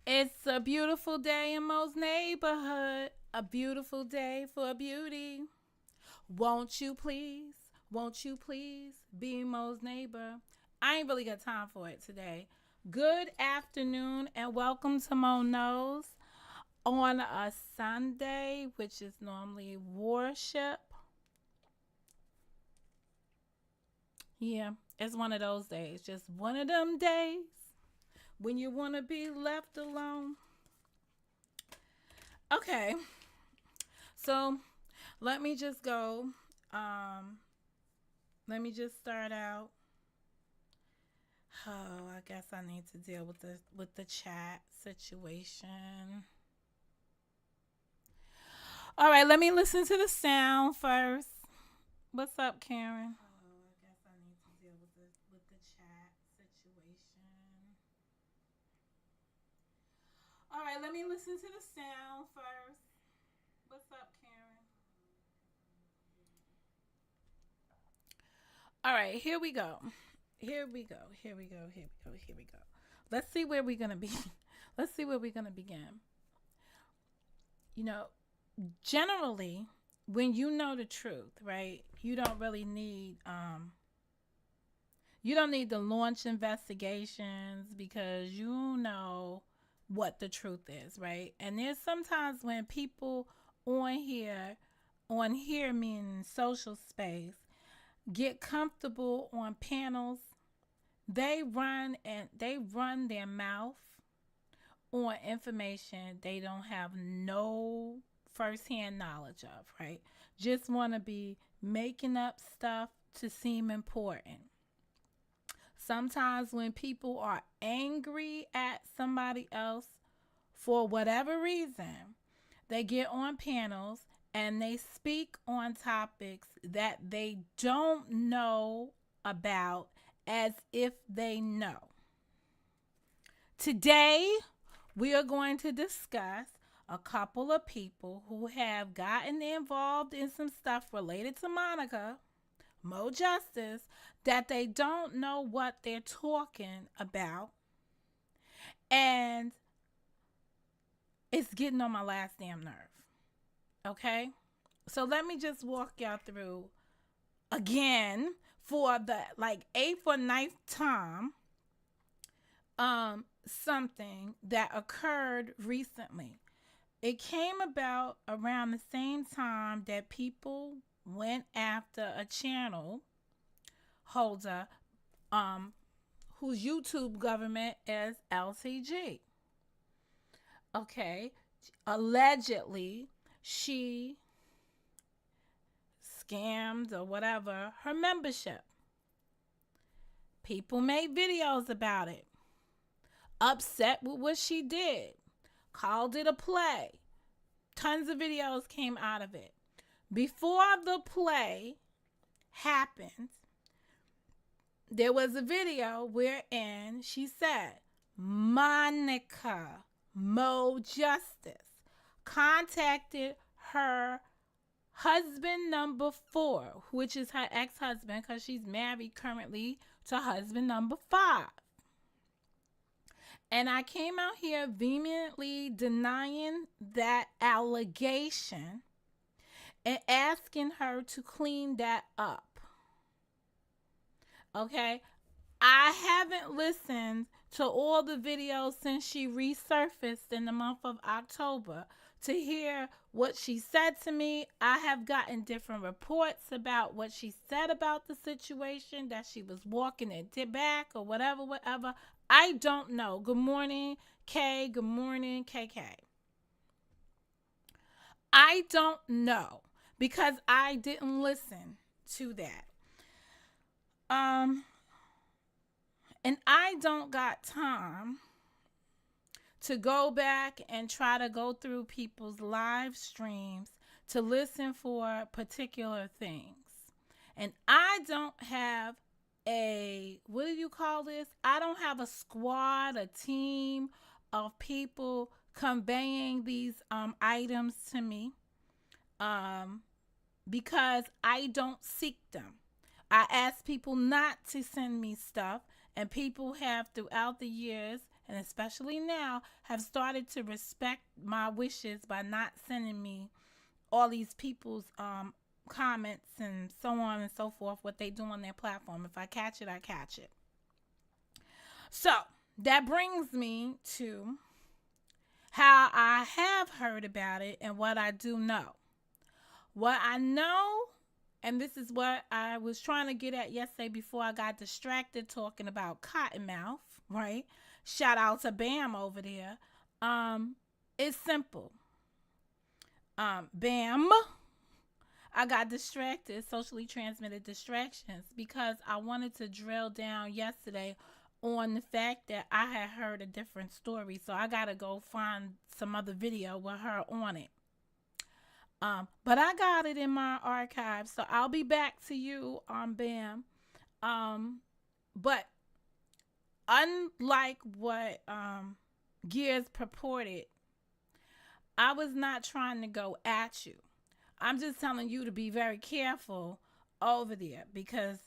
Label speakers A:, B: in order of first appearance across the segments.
A: It's a beautiful day in Mo's neighborhood. A beautiful day for beauty. Won't you please? Won't you please be Mo's neighbor? I ain't really got time for it today. Good afternoon and welcome to Mo Knows on a Sunday, which is normally worship. Yeah, it's one of those days. Just one of them days when you want to be left alone. Okay, so let me just go. Um, Let me just start out. Oh, I guess I need to deal with the chat situation. All right, let me listen to the sound first. What's up, Karen? Oh, I guess I need to deal with the chat situation. All right, let me listen to the sound first. What's up, Karen? All right, here we go. Here we go. Here we go. Here we go. Here we go. Let's see where we're gonna be. Let's see where we're gonna begin. You know, generally, when you know the truth, right? You don't need to launch investigations because you know what the truth is, right? And there's sometimes when people on here, on here meaning social space, get comfortable on panels, they run their mouth on information they don't have no firsthand knowledge of, right? Just want to be making up stuff to seem important. Sometimes when people are angry at somebody else for whatever reason, they get on panels and they speak on topics that they don't know about as if they know. Today, we are going to discuss a couple of people who have gotten involved in some stuff related to Monica, Mo Justice, that they don't know what they're talking about. And it's getting on my last damn nerve. Okay? So let me just walk y'all through again for the like eighth or ninth time something that occurred recently. It came about around the same time that people went after a channel holder whose YouTube government is LCG. Okay, allegedly she scammed or whatever her membership. People made videos about it, upset with what she did, called it a play. Tons of videos came out of it. Before the play happened, there was a video wherein she said, Monica Mo Justice contacted her husband number 4, which is her ex-husband because she's married currently to husband number 5. And I came out here vehemently denying that allegation and asking her to clean that up. Okay? I haven't listened to all the videos since she resurfaced in the month of October to hear what she said to me. I have gotten different reports about what she said about the situation, that she was walking it back or whatever, whatever. I don't know. Good morning, K. Good morning, KK. I don't know because I didn't listen to that. Um, and I don't got time to go back and try to go through people's live streams to listen for particular things. And I don't have what do you call this? I don't have a squad, a team of people conveying these items to me um, because I don't seek them. I ask people not to send me stuff, and people have throughout the years and especially now, have started to respect my wishes by not sending me all these people's comments and so on and so forth, what they do on their platform. If I catch it, I catch it. So that brings me to how I have heard about it and what I do know. What I know, and this is what I was trying to get at yesterday before I got distracted talking about Cottonmouth, right? Shout out to Bam over there. It's simple. Bam. I got distracted, socially transmitted distractions, because I wanted to drill down yesterday on the fact that I had heard a different story. So I got to go find some other video with her on it. But I got it in my archive, so I'll be back to you on Bam. But unlike what Gears purported, I was not trying to go at you. I'm just telling you to be very careful over there, because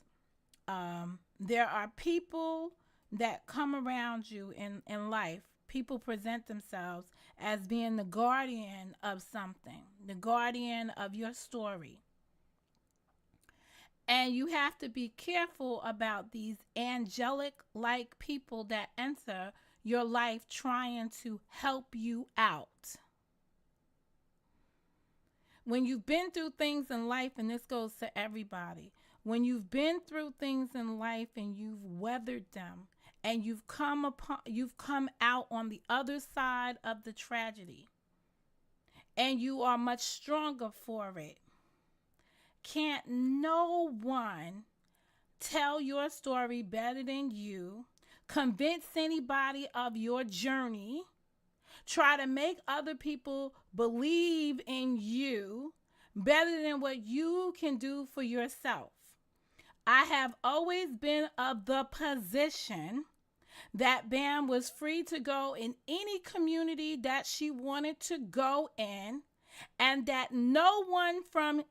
A: there are people that come around you in life. People present themselves as being the guardian of something, the guardian of your story. And you have to be careful about these angelic like people that enter your life trying to help you out. When you've been through things in life, and this goes to everybody, when you've been through things in life and you've weathered them, and you've come out on the other side of the tragedy, and you are much stronger for it, can't no one tell your story better than you, convince anybody of your journey, try to make other people believe in you better than what you can do for yourself. I have always been of the position that Bam was free to go in any community that she wanted to go in, and that no one from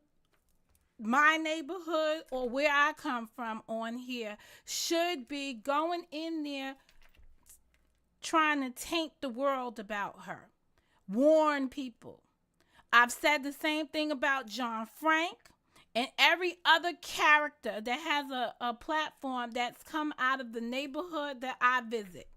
A: my neighborhood or where I come from on here should be going in there trying to taint the world about her. Warn people. I've said the same thing about John Frank and every other character that has a platform that's come out of the neighborhood that I visit.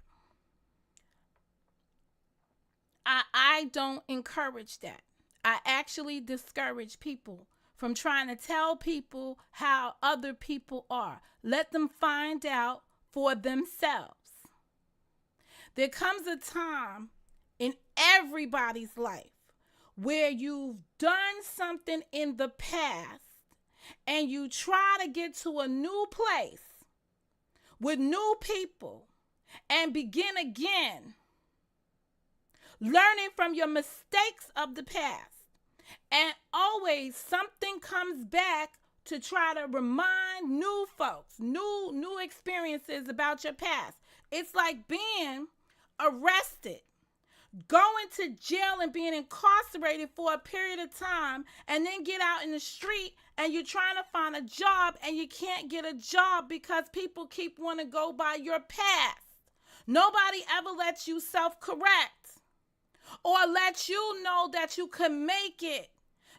A: I don't encourage that. I actually discourage people from trying to tell people how other people are. Let them find out for themselves. There comes a time in everybody's life where you've done something in the past and you try to get to a new place with new people and begin again, learning from your mistakes of the past. And always something comes back to try to remind new folks, new experiences about your past. It's like being arrested, going to jail and being incarcerated for a period of time, and then get out in the street and you're trying to find a job and you can't get a job because people keep wanting to go by your past. Nobody ever lets you self-correct or let you know that you can make it.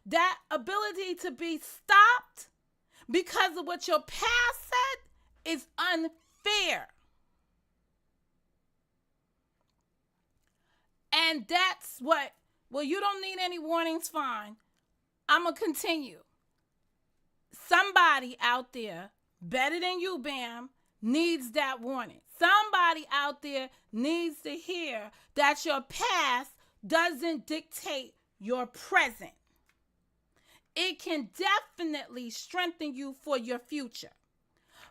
A: That ability to be stopped because of what your past said is unfair. And that's what, well, you don't need any warnings, fine. I'm going to continue. Somebody out there, better than you, Bam, needs that warning. Somebody out there needs to hear that your past doesn't dictate your present. It can definitely strengthen you for your future.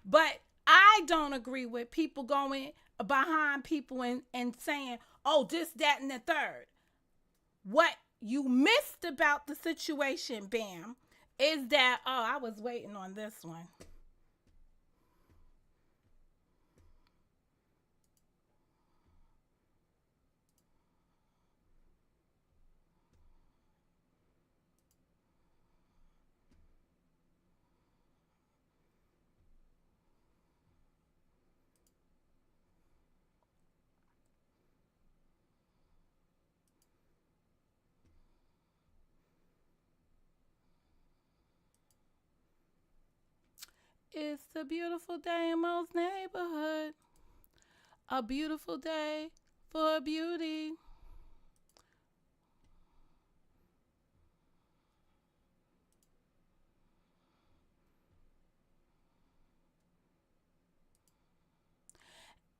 A: But I don't agree with people going behind people and saying, oh, this, that, and the third. What you missed about the situation, Bam, is that, oh, I was waiting on this one. It's a beautiful day in most neighborhood. A beautiful day for beauty.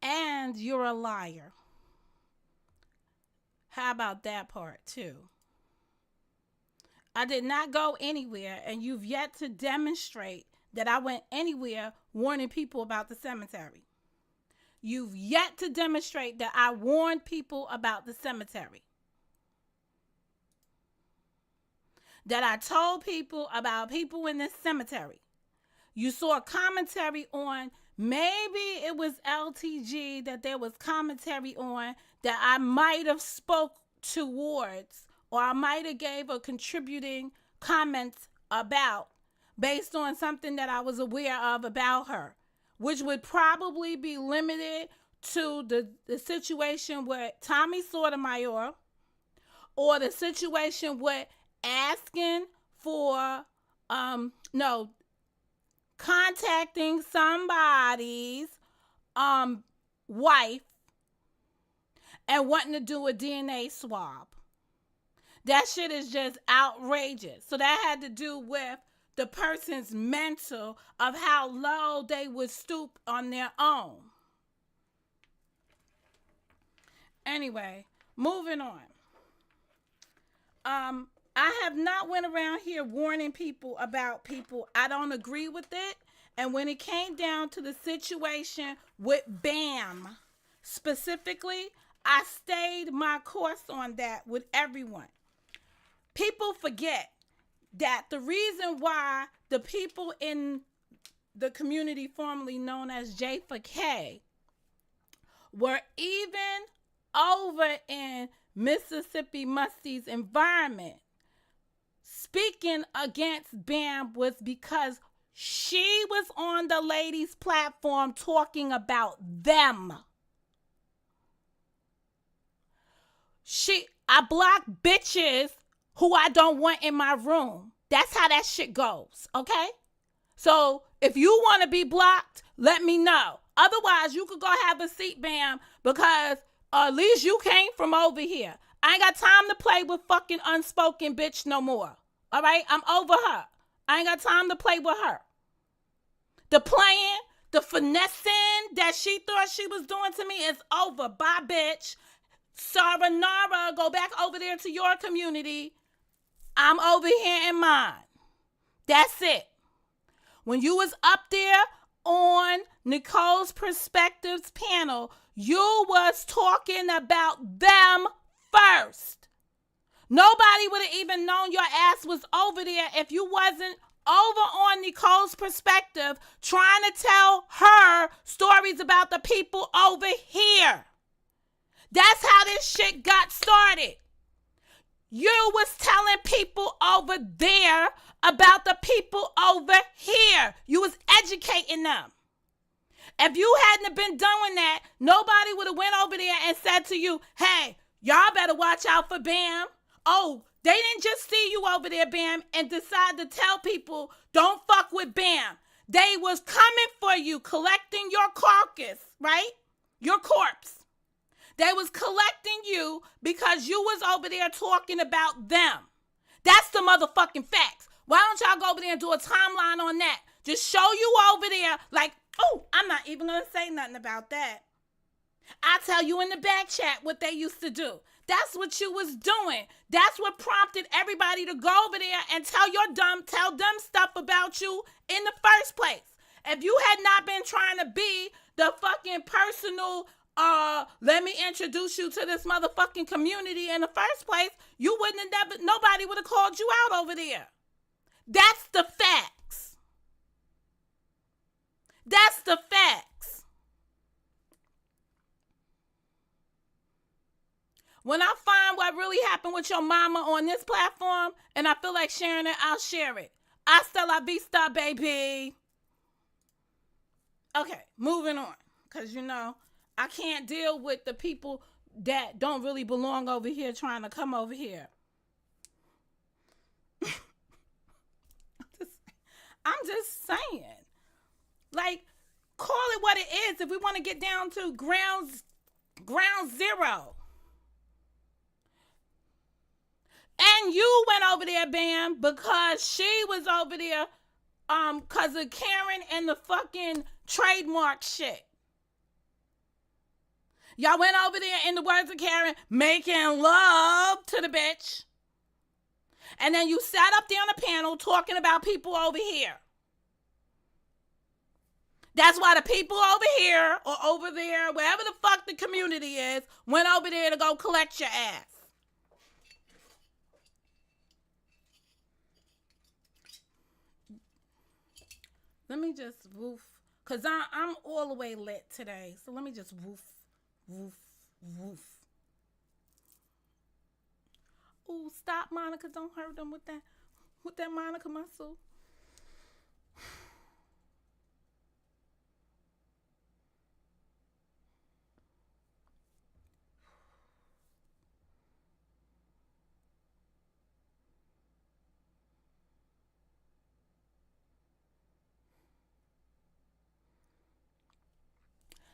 A: And you're a liar. How about that part, too? I did not go anywhere, and you've yet to demonstrate that I went anywhere warning people about the cemetery. You've yet to demonstrate that I warned people about the cemetery. That I told people about people in this cemetery. You saw a commentary on, maybe it was LTG that there was commentary on that I might have spoke towards, or I might have gave a contributing comments about, based on something that I was aware of about her, which would probably be limited to the situation with Tommy Sotomayor, or the situation with asking for, no, contacting somebody's wife and wanting to do a DNA swab. That shit is just outrageous. So that had to do with the person's mental of how low they would stoop on their own. Anyway, moving on. I have not went around here warning people about people. I don't agree with it. And when it came down to the situation with BAM specifically, I stayed my course on that with everyone. People forget that the reason why the people in the community formerly known as J4K were even over in Mississippi Musty's environment speaking against BAM was because she was on the ladies' platform talking about them. I block bitches who I don't want in my room. That's how that shit goes, okay? So if you want to be blocked, let me know. Otherwise, you could go have a seat, BAM, because at least you came from over here. I ain't got time to play with fucking unspoken bitch no more. All right? I'm over her. I ain't got time to play with her. The playing, the finessing that she thought she was doing to me is over. Bye, bitch. Saranara, go back over there to your community. I'm over here in mine. That's it. When you was up there on Nicole's Perspectives panel, you was talking about them first. Nobody would have even known your ass was over there if you wasn't over on Nicole's Perspective trying to tell her stories about the people over here. That's how this shit got started. You was telling people over there about the people over here. You was educating them. If you hadn't been doing that, nobody would have went over there and said to you, hey, y'all better watch out for BAM. Oh, they didn't just see you over there, BAM, and decide to tell people, don't fuck with BAM. They was coming for you, collecting your carcass, right? Your corpse. They was collecting you because you was over there talking about them. That's the motherfucking facts. Why don't y'all go over there and do a timeline on that? Just show you over there like, oh, I'm not even going to say nothing about that. I tell you in the back chat what they used to do. That's what you was doing. That's what prompted everybody to go over there and tell them stuff about you in the first place. If you had not been trying to be the fucking personal, let me introduce you to this motherfucking community in the first place, you wouldn't have nobody would have called you out over there. That's the facts. That's the facts. When I find what really happened with your mama on this platform and I feel like sharing it, I'll share it. Hasta la vista, baby. Okay, moving on. Because, I can't deal with the people that don't really belong over here trying to come over here. I'm just saying. it what it is. If we want to get down to ground zero. And you went over there, Bam, because she was over there because of Karen and the fucking trademark shit. Y'all went over there, in the words of Karen, making love to the bitch. And then you sat up there on a panel talking about people over here. That's why the people over here or over there, wherever the fuck the community is, went over there to go collect your ass. Let me just woof. Because I'm all the way lit today. So let me just woof, woof, woof. Ooh, stop, Monica. Don't hurt them with that Monica muscle.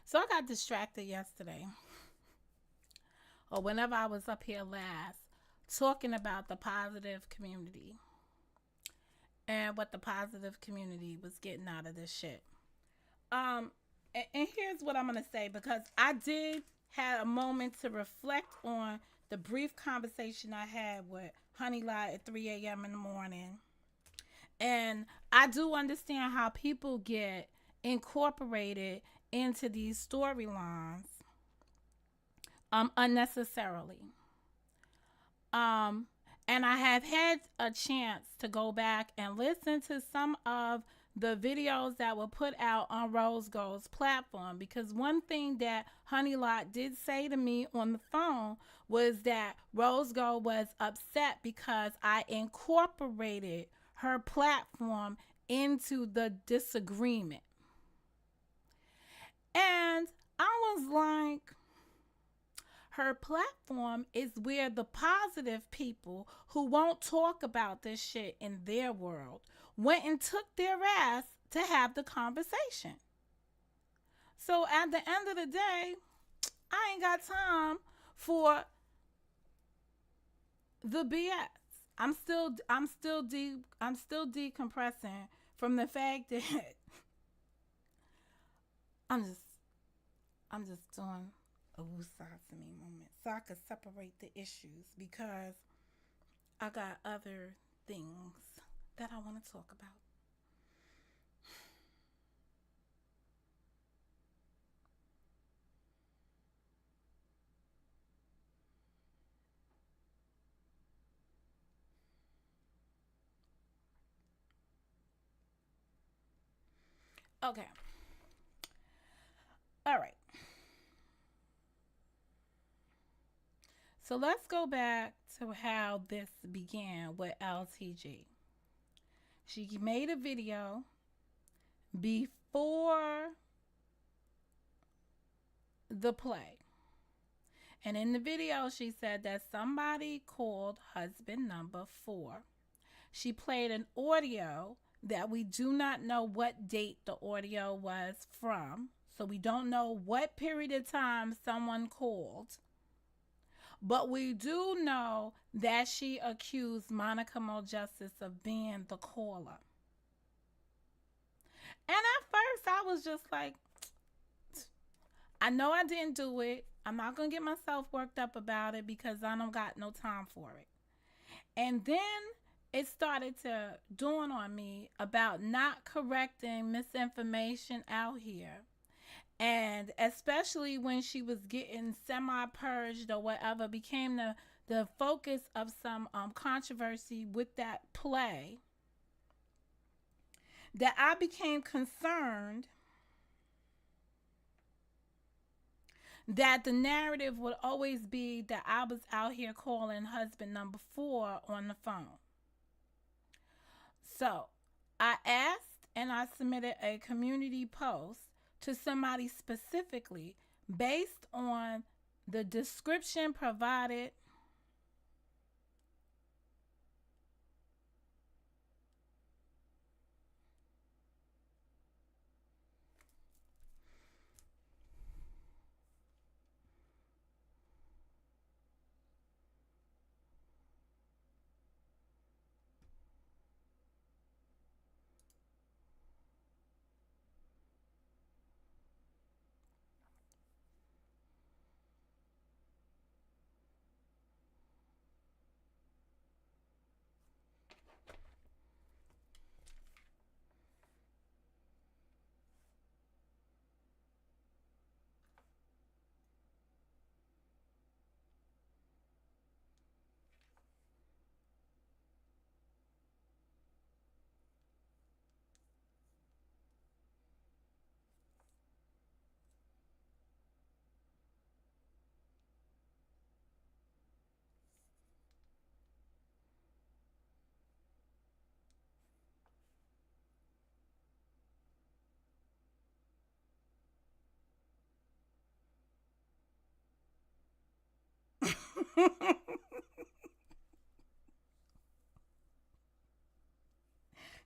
A: So I got distracted yesterday, or whenever I was up here last, talking about the positive community and what the positive community was getting out of this shit. And here's what I'm gonna say, because I did have a moment to reflect on the brief conversation I had with Honey Lott at 3 a.m. in the morning, and I do understand how people get incorporated into these storylines unnecessarily. Um, and I have had a chance to go back and listen to some of the videos that were put out on Rose Gold's platform, because one thing that Honey Lott did say to me on the phone was that Rose Gold was upset because I incorporated her platform into the disagreement. And I was like, her platform is where the positive people who won't talk about this shit in their world went and took their ass to have the conversation. So at the end of the day, I ain't got time for the BS. I'm still decompressing from the fact that I'm just doing a woosah-to-me moment so I could separate the issues, because I got other things that I want to talk about. Okay. All right. So let's go back to how this began with LTG. She made a video before the play. And in the video, she said that somebody called husband number 4. She played an audio that we do not know what date the audio was from. So we don't know what period of time someone called. But we do know that she accused Monica Justice of being the caller. And at first I was just like, I know I didn't do it. I'm not going to get myself worked up about it because I don't got no time for it. And then it started to dawn on me about not correcting misinformation out here. And especially when she was getting semi-purged or whatever, became the focus of some controversy with that play, that I became concerned that the narrative would always be that I was out here calling husband number 4 on the phone. So I asked and I submitted a community post to somebody specifically based on the description provided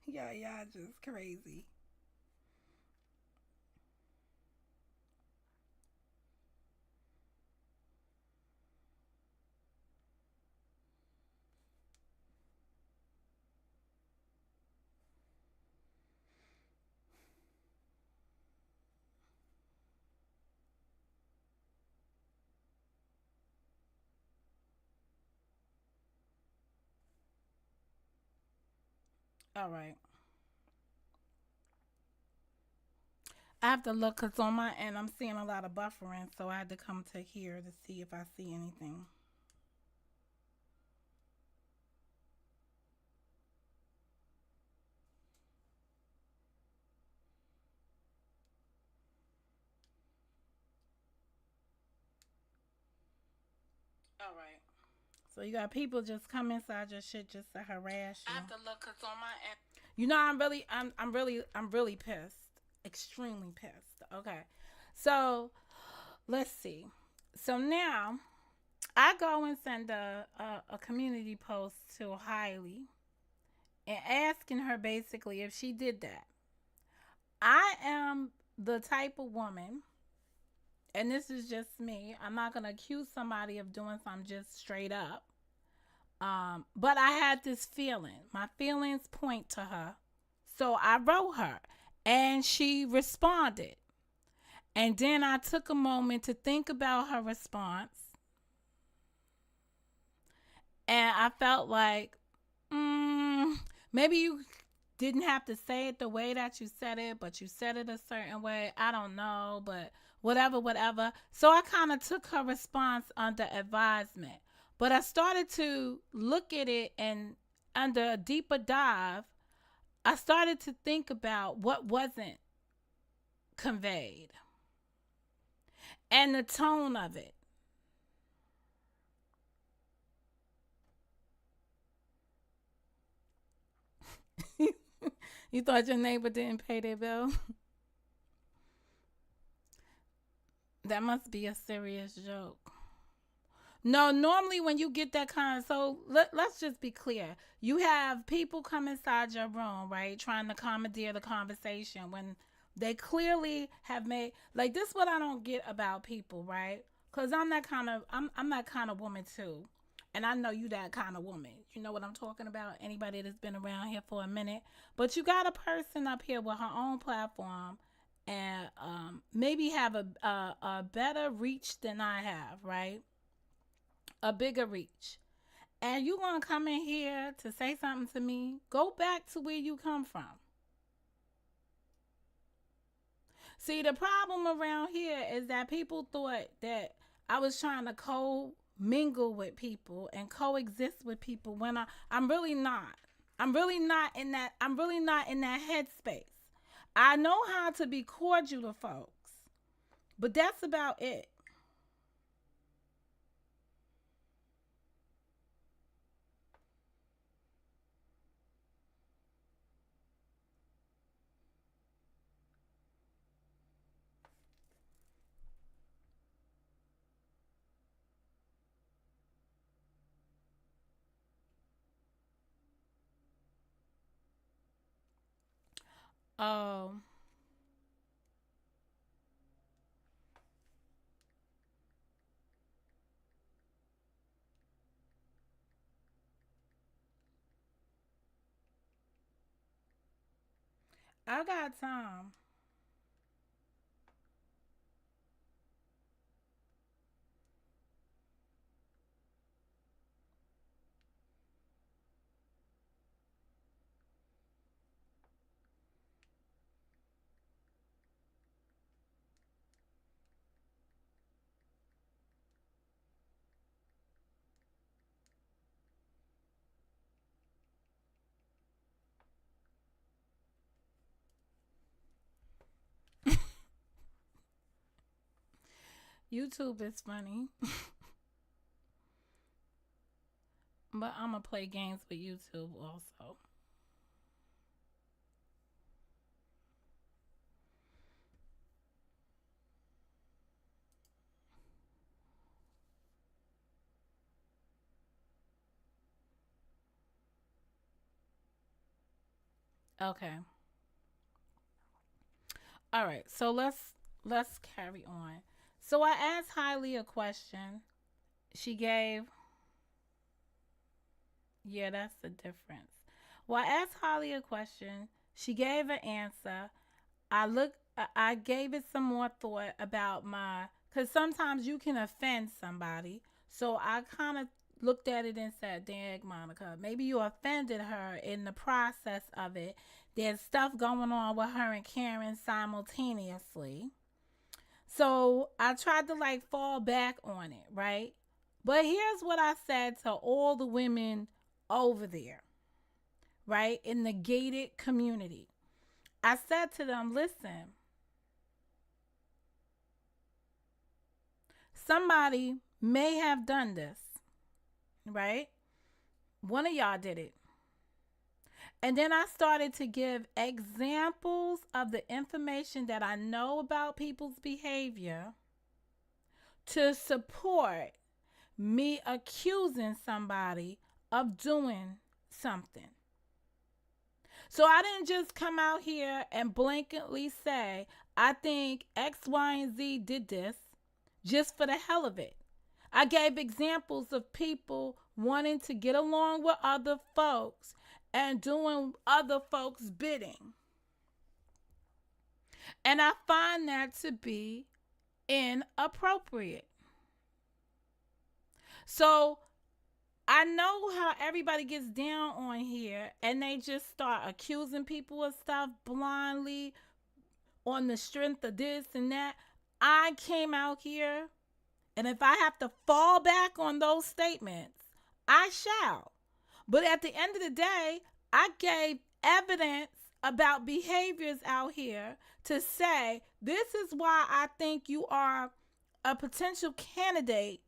A: Yeah, y'all just crazy. All right. I have to look because on my end I'm seeing a lot of buffering, so I had to come to here to see if I see anything. All right. So you got people just come inside your shit just to harass you. I have to look because on my end. You know, I'm really pissed. Extremely pissed. Okay. So let's see. So now I go and send a community post to Hiley and asking her basically if she did that. I am the type of woman, and this is just me. I'm not gonna accuse somebody of doing something just straight up. But I had this feeling. My feelings point to her. So I wrote her and she responded. And then I took a moment to think about her response. And I felt like, mm, maybe you didn't have to say it the way that you said it, but you said it a certain way. I don't know, but whatever, whatever. So I kind of took her response under advisement. But I started to look at it and under a deeper dive, I started to think about what wasn't conveyed and the tone of it. You thought your neighbor didn't pay their bill? That must be a serious joke. No, normally when you get that kind of, so let's just be clear. You have people come inside your room, right, trying to commandeer the conversation when they clearly have made, like, this what I don't get about people, right? Cuz I'm that kind of woman too. And I know you that kind of woman. You know what I'm talking about? Anybody that's been around here for a minute. But you got a person up here with her own platform and maybe have a better reach than I have, right? A bigger reach. And you want to come in here to say something to me, go back to where you come from. See, the problem around here is that people thought that I was trying to co mingle with people and coexist with people when I'm really not. I'm really not in that headspace. I know how to be cordial to folks, but that's about it. Oh, I got time. YouTube is funny, but I'm gonna play games with YouTube also. Okay. All right. So let's carry on. So I asked Hailey a question. She gave, yeah, that's the difference. Well, I asked Holly a question. She gave an answer. I gave it some more thought about cuz sometimes you can offend somebody. So I kind of looked at it and said, "Dang, Monica, maybe you offended her in the process of it. There's stuff going on with her and Karen simultaneously." So I tried to like fall back on it, right? But here's what I said to all the women over there, right? In the gated community. I said to them, listen, somebody may have done this, right? One of y'all did it. And then I started to give examples of the information that I know about people's behavior to support me accusing somebody of doing something. So I didn't just come out here and blanketly say, I think X, Y, and Z did this just for the hell of it. I gave examples of people wanting to get along with other folks and doing other folks' bidding. And I find that to be inappropriate. So I know how everybody gets down on here and they just start accusing people of stuff blindly on the strength of this and that. I came out here, and if I have to fall back on those statements, I shall. But at the end of the day, I gave evidence about behaviors out here to say this is why I think you are a potential candidate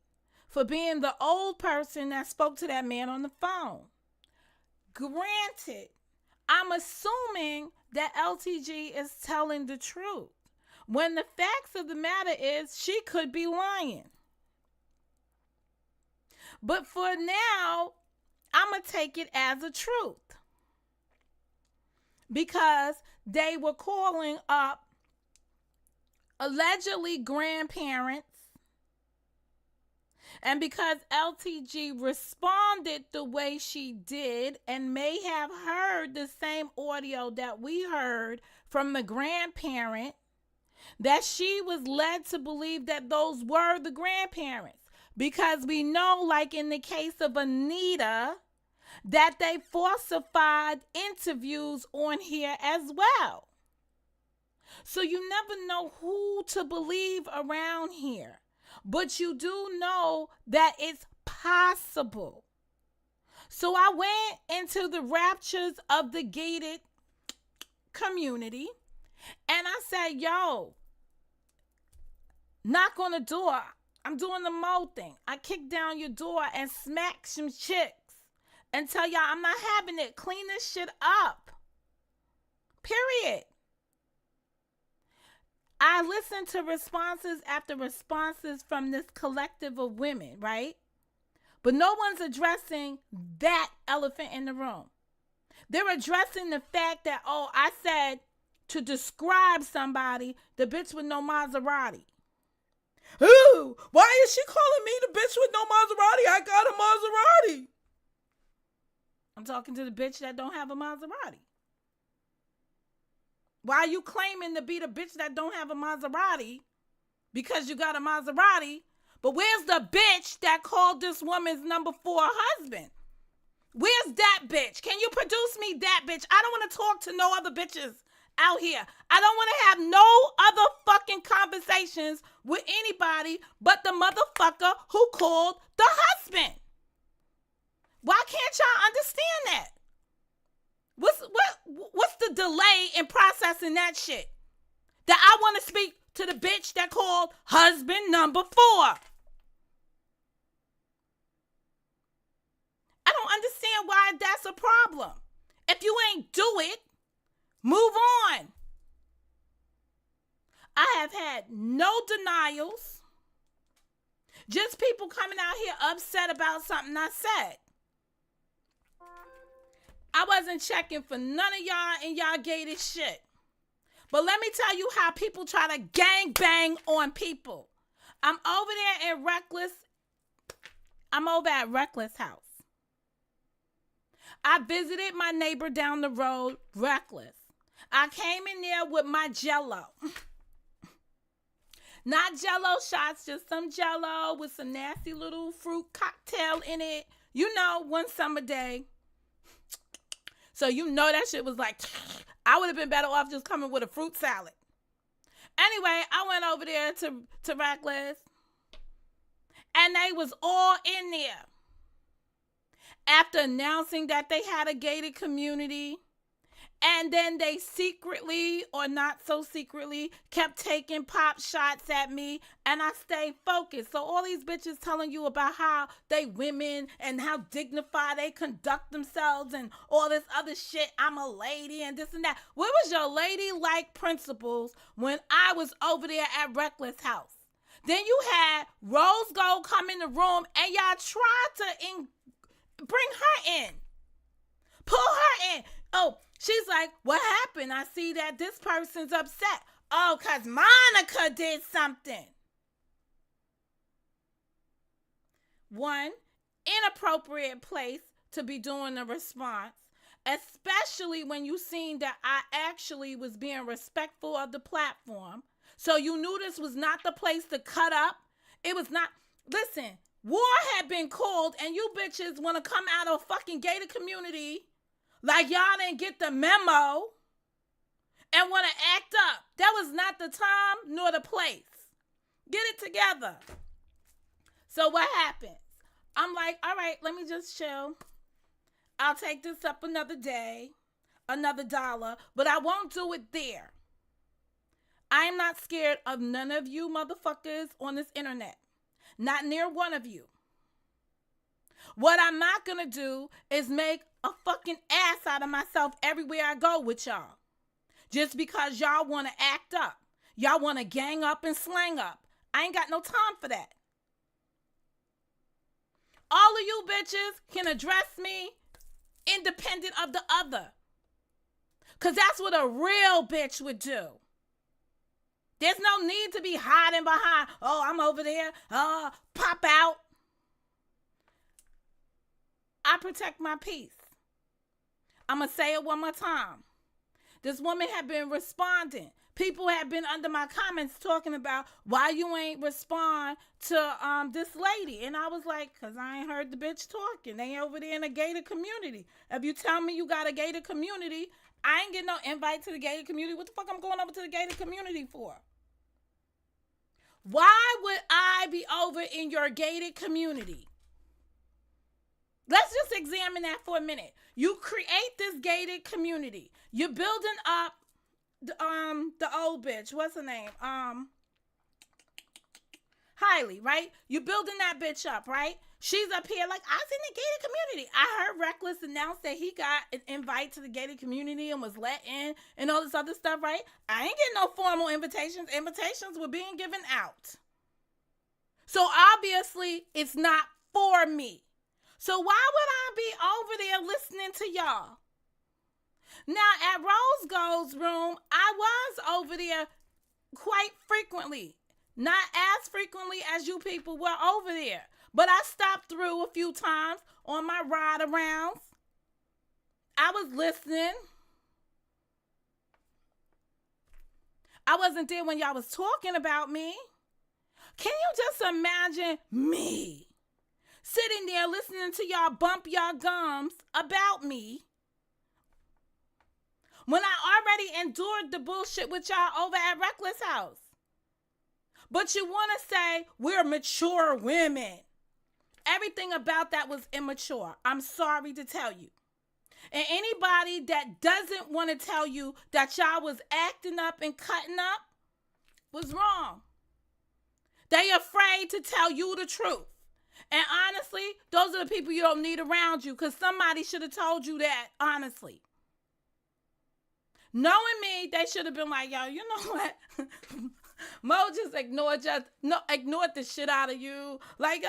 A: for being the old person that spoke to that man on the phone. Granted, I'm assuming that LTG is telling the truth, when the facts of the matter is she could be lying. But for now, I'm going to take it as a truth, because they were calling up allegedly grandparents. And because LTG responded the way she did and may have heard the same audio that we heard from the grandparent, that she was led to believe that those were the grandparents. Because we know, like in the case of Anita, that they falsified interviews on here as well. So you never know who to believe around here. But you do know that it's possible. So I went into the raptures of the gated community and I said, yo, knock on the door. I'm doing the Mo thing. I kick down your door and smack some chicks and tell y'all I'm not having it. Clean this shit up. Period. I listened to responses after responses from this collective of women, right? But no one's addressing that elephant in the room. They're addressing the fact that, oh, I said to describe somebody, the bitch with no Maserati. Ooh, why is she calling me the bitch with no Maserati? I got a Maserati. I'm talking to the bitch that don't have a Maserati. Why are you claiming to be the bitch that don't have a Maserati because you got a Maserati? But where's the bitch that called this woman's number 4 husband? Where's that bitch? Can you produce me that bitch? I don't want to talk to no other bitches out here. I don't want to have no other fucking conversations with anybody but the motherfucker who called the husband. Why can't y'all understand that? What's the delay in processing that shit? That I want to speak to the bitch that called husband number 4. I don't understand why that's a problem. If you ain't do it, move on. I have had no denials. Just people coming out here upset about something I said. I wasn't checking for none of y'all and y'all gated shit. But let me tell you how people try to gang bang on people. I'm over there in Reckless. I'm over at Reckless house. I visited my neighbor down the road, Reckless. I came in there with my Jello. Not Jello shots, just some Jello with some nasty little fruit cocktail in it. You know, one summer day. So you know that shit was like, I would have been better off just coming with a fruit salad. Anyway, I went over there to Reckless. And they was all in there. After announcing that they had a gated community. And then they secretly, or not so secretly, kept taking pop shots at me. And I stayed focused. So all these bitches telling you about how they women and how dignified they conduct themselves and all this other shit. I'm a lady and this and that. Where was your ladylike principles when I was over there at Reckless house? Then you had Rose Gold come in the room and y'all tried to bring her in. Pull her in. Oh, she's like, what happened? I see that this person's upset. Oh, because Monica did something. One, inappropriate place to be doing a response, especially when you seen that I actually was being respectful of the platform. So you knew this was not the place to cut up. It was not. Listen, war had been called and you bitches want to come out of a fucking gated community like y'all didn't get the memo and want to act up. That was not the time nor the place. Get it together. So what happens? I'm like, all right, let me just chill. I'll take this up another day, another $1, but I won't do it there. I am not scared of none of you motherfuckers on this internet. Not near one of you. What I'm not going to do is make a fucking ass out of myself everywhere I go with y'all. Just because y'all want to act up. Y'all want to gang up and slang up. I ain't got no time for that. All of you bitches can address me independent of the other. Because that's what a real bitch would do. There's no need to be hiding behind, oh, I'm over there, pop out. I protect my peace. I'm going to say it one more time. This woman had been responding. People had been under my comments talking about why you ain't respond to this lady. And I was like, because I ain't heard the bitch talking. They over there in a gated community. If you tell me you got a gated community, I ain't getting no invite to the gated community. What the fuck I'm going over to the gated community for? Why would I be over in your gated community? Let's just examine that for a minute. You create this gated community. You're building up the old bitch. What's her name? Hailey, right? You're building that bitch up, right? She's up here like, I was in the gated community. I heard Reckless announce that he got an invite to the gated community and was let in and all this other stuff, right? I ain't getting no formal invitations. Invitations were being given out. So obviously, it's not for me. So why would I be over there listening to y'all? Now, at Rose Gold's room, I was over there quite frequently. Not as frequently as you people were over there. But I stopped through a few times on my ride arounds. I was listening. I wasn't there when y'all was talking about me. Can you just imagine me sitting there listening to y'all bump y'all gums about me when I already endured the bullshit with y'all over at Reckless House? But you want to say we're mature women. Everything about that was immature. I'm sorry to tell you. And anybody that doesn't want to tell you that y'all was acting up and cutting up was wrong. They afraid to tell you the truth. And honestly, those are the people you don't need around you, because somebody should have told you that, honestly. Knowing me, they should have been like, yo, you know what? Mo just ignored the shit out of you. Like,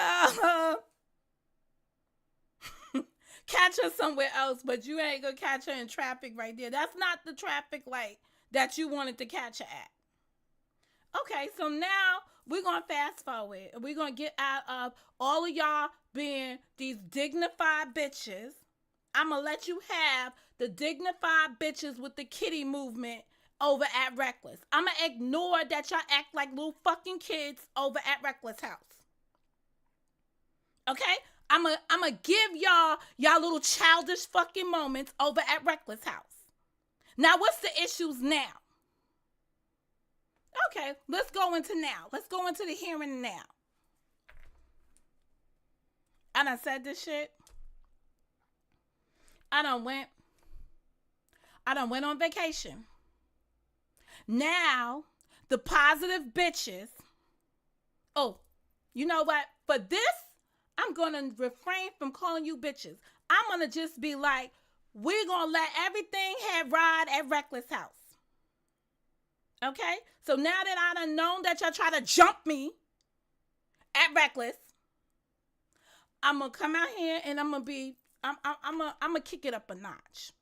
A: catch her somewhere else, but you ain't gonna catch her in traffic right there. That's not the traffic light that you wanted to catch her at. Okay, so now we're gonna fast forward. We're gonna get out of all of y'all being these dignified bitches. I'm gonna let you have the dignified bitches with the kitty movement over at Reckless. I'm gonna ignore that y'all act like little fucking kids over at Reckless house. Okay? I'm gonna give y'all little childish fucking moments over at Reckless house. Now, what's the issues now? Okay, let's go into now. Let's go into the here and now. I done said this shit. I done went on vacation. Now, the positive bitches. Oh, you know what? For this, I'm going to refrain from calling you bitches. I'm going to just be like, we're going to let everything have ride at Reckless house. Okay? So now that I done known that y'all try to jump me at Reckless, I'm going to come out here and I'm going to kick it up a notch.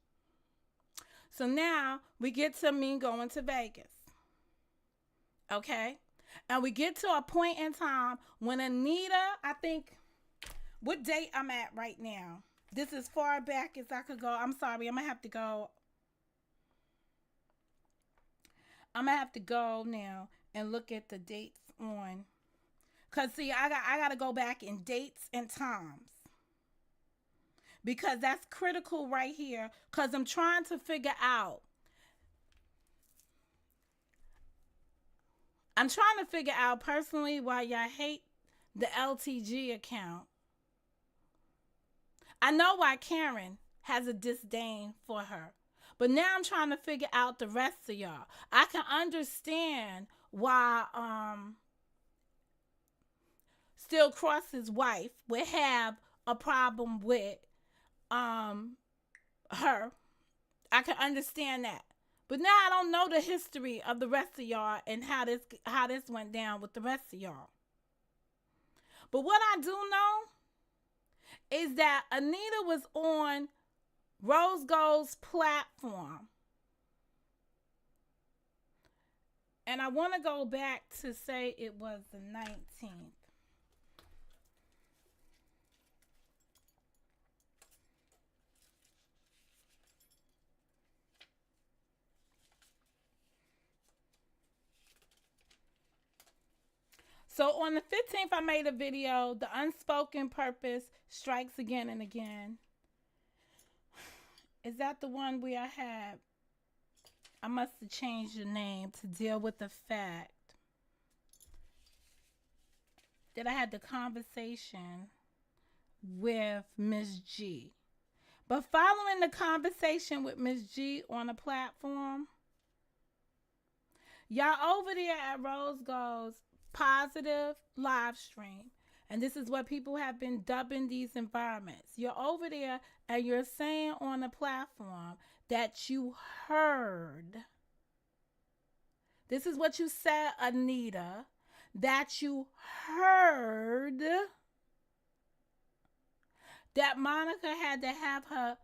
A: So now we get to me going to Vegas. Okay? And we get to a point in time when Anita, I think, what date I'm at right now? This is far back as I could go. I'm sorry. I'm going to have to go. I'm going to have to go now and look at the dates on. Because, see, I got to go back in dates and times. Because that's critical right here. Because I'm trying to figure out. I'm trying to figure out personally why y'all hate the LTG account. I know why Karen has a disdain for her. But now I'm trying to figure out the rest of y'all. I can understand why Still Cross's wife would have a problem with her. I can understand that. But now I don't know the history of the rest of y'all and how this went down with the rest of y'all. But what I do know is that Anita was on Rose Gold's platform. And I want to go back to say it was the 19th. So on the 15th, I made a video, The Unspoken Purpose Strikes Again and Again. Is that the one where I must have changed the name to deal with the fact that I had the conversation with Miss G. But following the conversation with Miss G on a platform, y'all over there at Rose Gold's positive live stream, and this is what people have been dubbing these environments. You're over there and you're saying on the platform that you heard. This is what you said, Anita, that you heard that Monica had to have her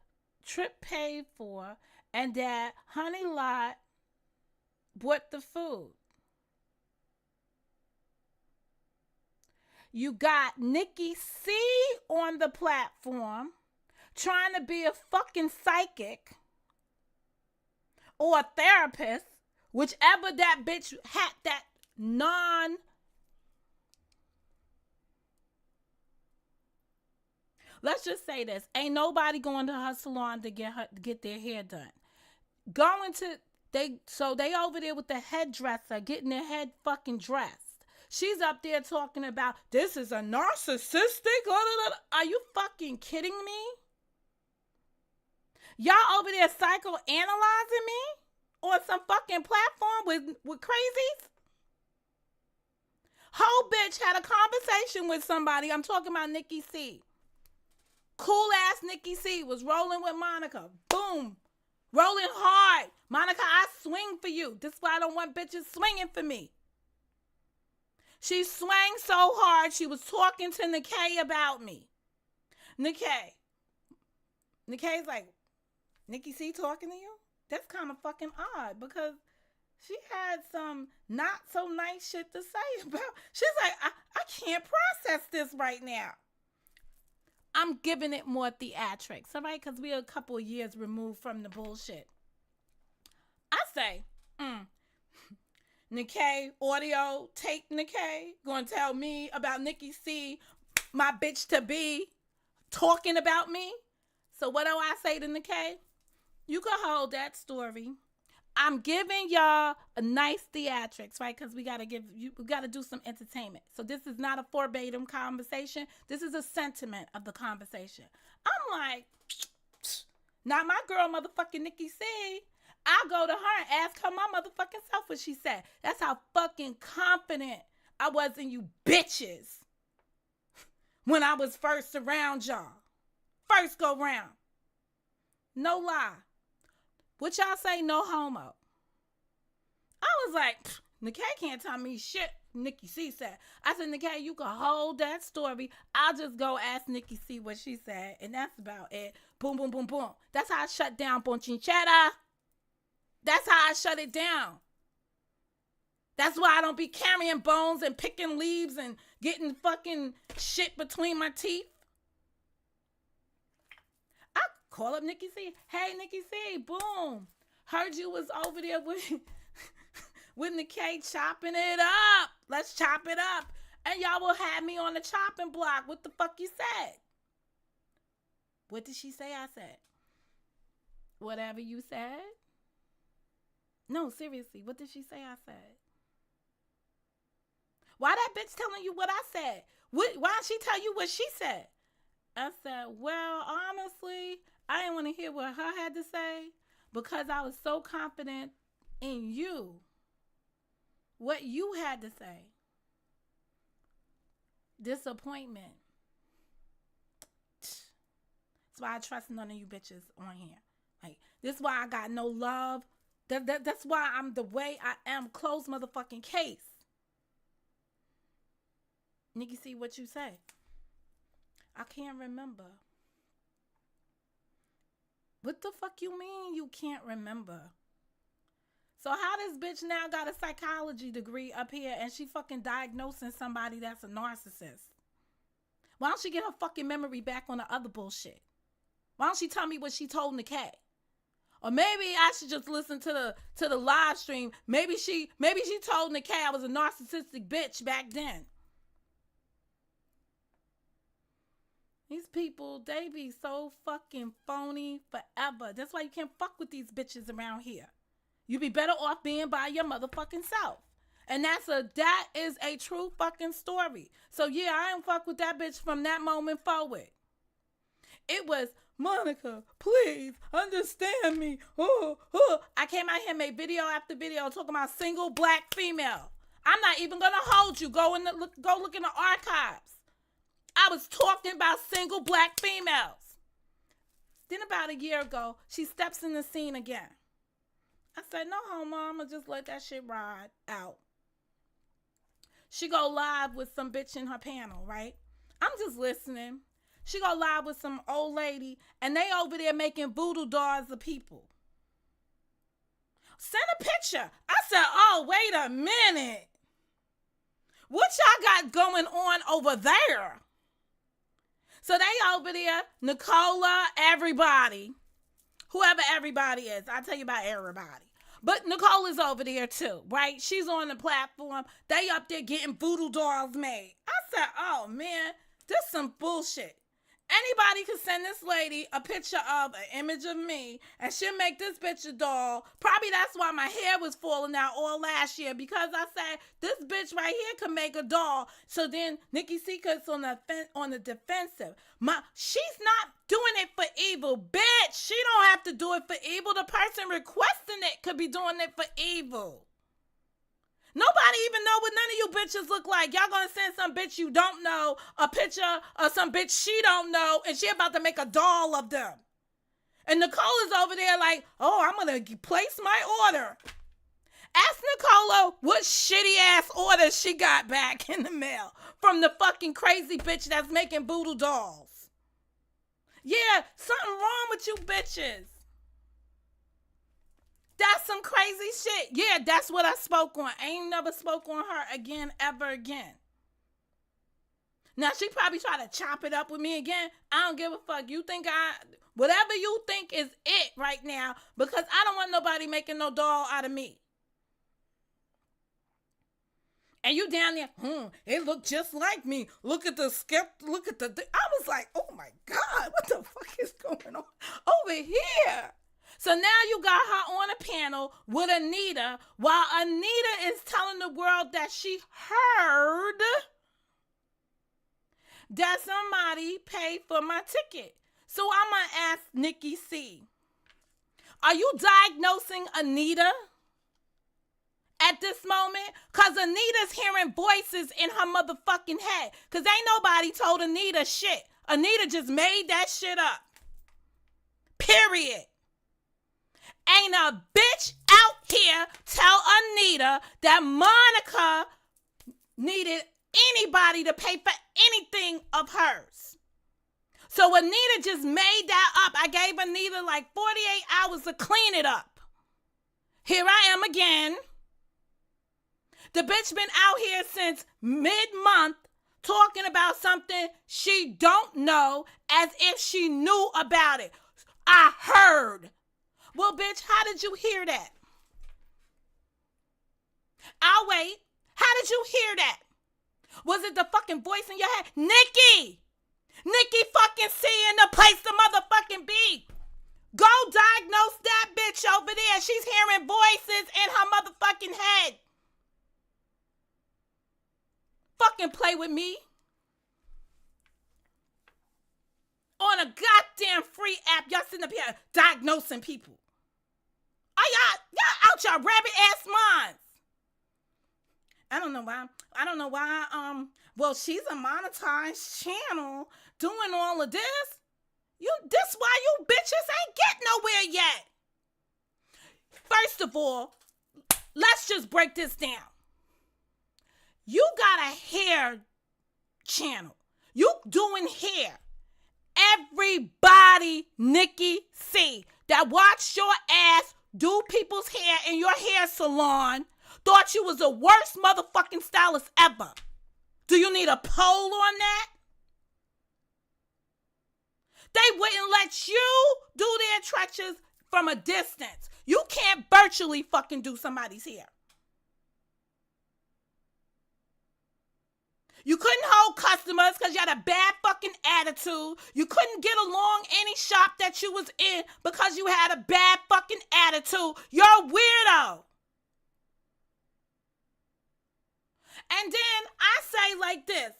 A: trip paid for and that Honey Lott bought the food. You got Nikki C on the platform trying to be a fucking psychic or a therapist, whichever that bitch had that Let's just say this. Ain't nobody going to her salon to get their hair done. They over there with the hairdresser getting their head fucking dressed. She's up there talking about this is a narcissistic. Are you fucking kidding me? Y'all over there psychoanalyzing me on some fucking platform with crazies? Whole bitch had a conversation with somebody. I'm talking about Nikki C. Cool ass Nikki C was rolling with Monica. Boom. Rolling hard. Monica, I swing for you. This is why I don't want bitches swinging for me. She swang so hard, she was talking to Nikkei about me. Nikkei, Nikki's like, Nikki C talking to you? That's kind of fucking odd because she had some not so nice shit to say about. She's like, I can't process this right now. I'm giving it more theatrics, all right? Because we're a couple of years removed from the bullshit. I say, Nikkei, audio tape Nikkei, gonna tell me about Nikki C, my bitch to be, talking about me. So what do I say to Nikkei? You can hold that story. I'm giving y'all a nice theatrics, right? Because we gotta do some entertainment. So this is not a verbatim conversation. This is a sentiment of the conversation. I'm like, not my girl, motherfucking Nikki C. I'll go to her and ask her my motherfucking self what she said. That's how fucking confident I was in you bitches when I was first around y'all. First go round. No lie. What y'all say, no homo? I was like, Nikkei can't tell me shit. Nikki C said. I said, Nikkei, you can hold that story. I'll just go ask Nikki C what she said. And that's about it. Boom, boom, boom, boom. That's how I shut down Bonchinchetta. That's how I shut it down. That's why I don't be carrying bones and picking leaves and getting fucking shit between my teeth. I call up Nikki C. Hey, Nikki C, boom. Heard you was over there with Nikkei chopping it up. Let's chop it up. And y'all will have me on the chopping block. What the fuck you said? What did she say I said? Whatever you said? No, seriously, what did she say I said? Why that bitch telling you what I said? Why didn't she tell you what she said? I said, well, honestly, I didn't want to hear what her had to say because I was so confident in you. What you had to say. Disappointment. That's why I trust none of you bitches on here. Like, this is why I got no love. That's why I'm the way I am. Closed motherfucking case. Nikki, see what you say. I can't remember. What the fuck you mean you can't remember? So how this bitch now got a psychology degree up here and she fucking diagnosing somebody that's a narcissist? Why don't she get her fucking memory back on the other bullshit? Why don't she tell me what she told Nikkei? Or maybe I should just listen to the live stream. Maybe she told Nikkei I was a narcissistic bitch back then. These people, they be so fucking phony forever. That's why you can't fuck with these bitches around here. You be better off being by your motherfucking self. And that is a true fucking story. So yeah, I ain't fuck with that bitch from that moment forward. It was, Monica, please understand me. I came out here and made video after video talking about single black female. I'm not even gonna hold you. Go look in the archives. I was talking about single black females. Then about a year ago, she steps in the scene again. I said, no homo, I'ma just let that shit ride out. She go live with some bitch in her panel, right? I'm just listening. She go live with some old lady, and they over there making voodoo dolls of people. Send a picture. I said, oh, wait a minute. What y'all got going on over there? So they over there, Nicola, everybody. Whoever everybody is. I'll tell you about everybody. But Nicola's over there too, right? She's on the platform. They up there getting voodoo dolls made. I said, oh man, this some bullshit. Anybody can send this lady a picture of an image of me and she'll make this bitch a doll. Probably that's why my hair was falling out all last year, because I said this bitch right here can make a doll. So then Nikki Seekers on the defensive. She's not doing it for evil, bitch. She don't have to do it for evil. The person requesting it could be doing it for evil. Nobody even know what none of you bitches look like. Y'all gonna send some bitch you don't know a picture of some bitch she don't know, and she about to make a doll of them. And Nicole is over there like, oh, I'm gonna place my order. Ask Nicola what shitty ass order she got back in the mail from the fucking crazy bitch that's making voodoo dolls. Yeah, something wrong with you bitches. That's some crazy shit. Yeah, that's what I spoke on. I ain't never spoke on her again, ever again. Now she probably try to chop it up with me again. I don't give a fuck. You think whatever you think is it right now, because I don't want nobody making no doll out of me. And you down there, it looked just like me. Look at the look at the. I was like, oh my God, what the fuck is going on over here? So now you got her on a panel with Anita, while Anita is telling the world that she heard that somebody paid for my ticket. So I'm going to ask Nikki C, are you diagnosing Anita at this moment? Because Anita's hearing voices in her motherfucking head. Because ain't nobody told Anita shit. Anita just made that shit up. Period. Ain't a bitch out here tell Anita that Monica needed anybody to pay for anything of hers. So Anita just made that up. I gave Anita like 48 hours to clean it up. Here I am again. The bitch been out here since mid-month talking about something she don't know as if she knew about it. I heard. Well, bitch, how did you hear that? I'll wait. How did you hear that? Was it the fucking voice in your head? Nikki! Nikki fucking C in the place to motherfucking be. Go diagnose that bitch over there. She's hearing voices in her motherfucking head. Fucking play with me. On a goddamn free app, y'all sitting up here diagnosing people. Are y'all out your rabbit ass minds? I don't know why. Well, she's a monetized channel doing all of this. This why you bitches ain't getting nowhere yet. First of all, let's just break this down. You got a hair channel. You doing hair. Everybody, Nikki C, that watched your ass do people's hair in your hair salon thought you was the worst motherfucking stylist ever. Do you need a poll on that? They wouldn't let you do their trenches from a distance. You can't virtually fucking do somebody's hair. You couldn't hold customers because you had a bad fucking attitude. You couldn't get along any shop that you was in because you had a bad fucking attitude. You're a weirdo. And then I say like this.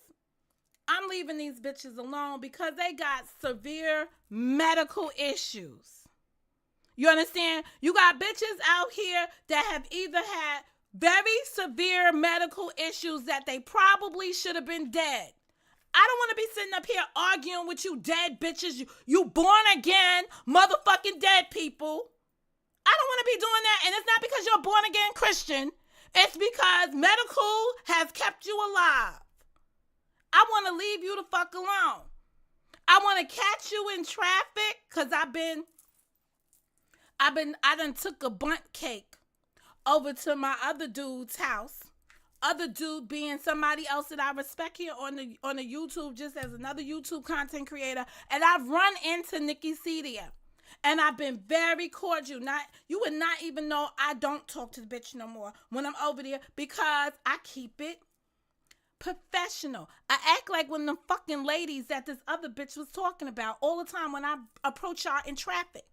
A: I'm leaving these bitches alone because they got severe medical issues. You understand? You got bitches out here that have either had very severe medical issues that they probably should have been dead. I don't want to be sitting up here arguing with you dead bitches, you born again motherfucking dead people. I don't want to be doing that, and it's not because you're born again Christian. It's because medical has kept you alive. I want to leave you the fuck alone. I want to catch you in traffic because I done took a bundt cake over to my other dude's house. Other dude being somebody else that I respect here on the YouTube, just as another YouTube content creator. And I've run into Nikki C there. And I've been very cordial. You would not even know I don't talk to the bitch no more when I'm over there because I keep it professional. I act like one of them fucking ladies that this other bitch was talking about all the time when I approach y'all in traffic.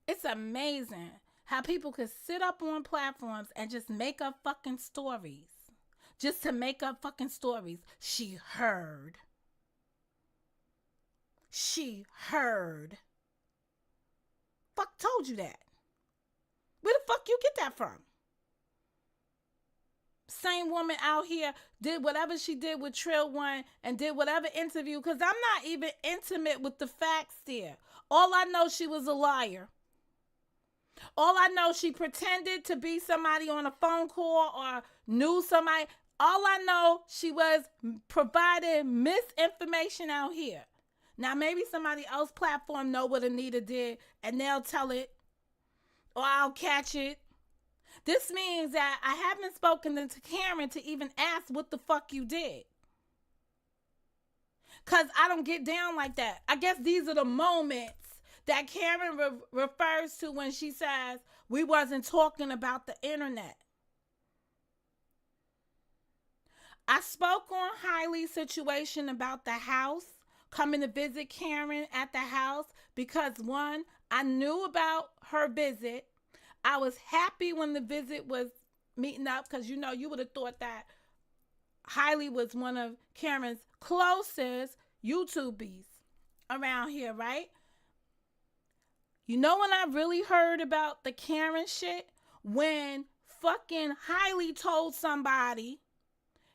A: It's amazing how people could sit up on platforms and just make up fucking stories. Just to make up fucking stories. She heard. Fuck told you that. Where the fuck you get that from? Same woman out here did whatever she did with Trill One and did whatever interview, because I'm not even intimate with the facts there. All I know, she was a liar. All I know, she pretended to be somebody on a phone call or knew somebody. All I know, she was providing misinformation out here. Now, maybe somebody else platform know what Anita did, and they'll tell it, or I'll catch it. This means that I haven't spoken to Karen to even ask what the fuck you did. Because I don't get down like that. I guess these are the moments that Karen refers to when she says we wasn't talking about the internet. I spoke on Hailey's situation about the house, coming to visit Karen at the house, because one, I knew about her visit. I was happy when the visit was meeting up, because you would have thought that Hailey was one of Karen's closest YouTubies around here, right? You know when I really heard about the Karen shit? When fucking Hailey told somebody,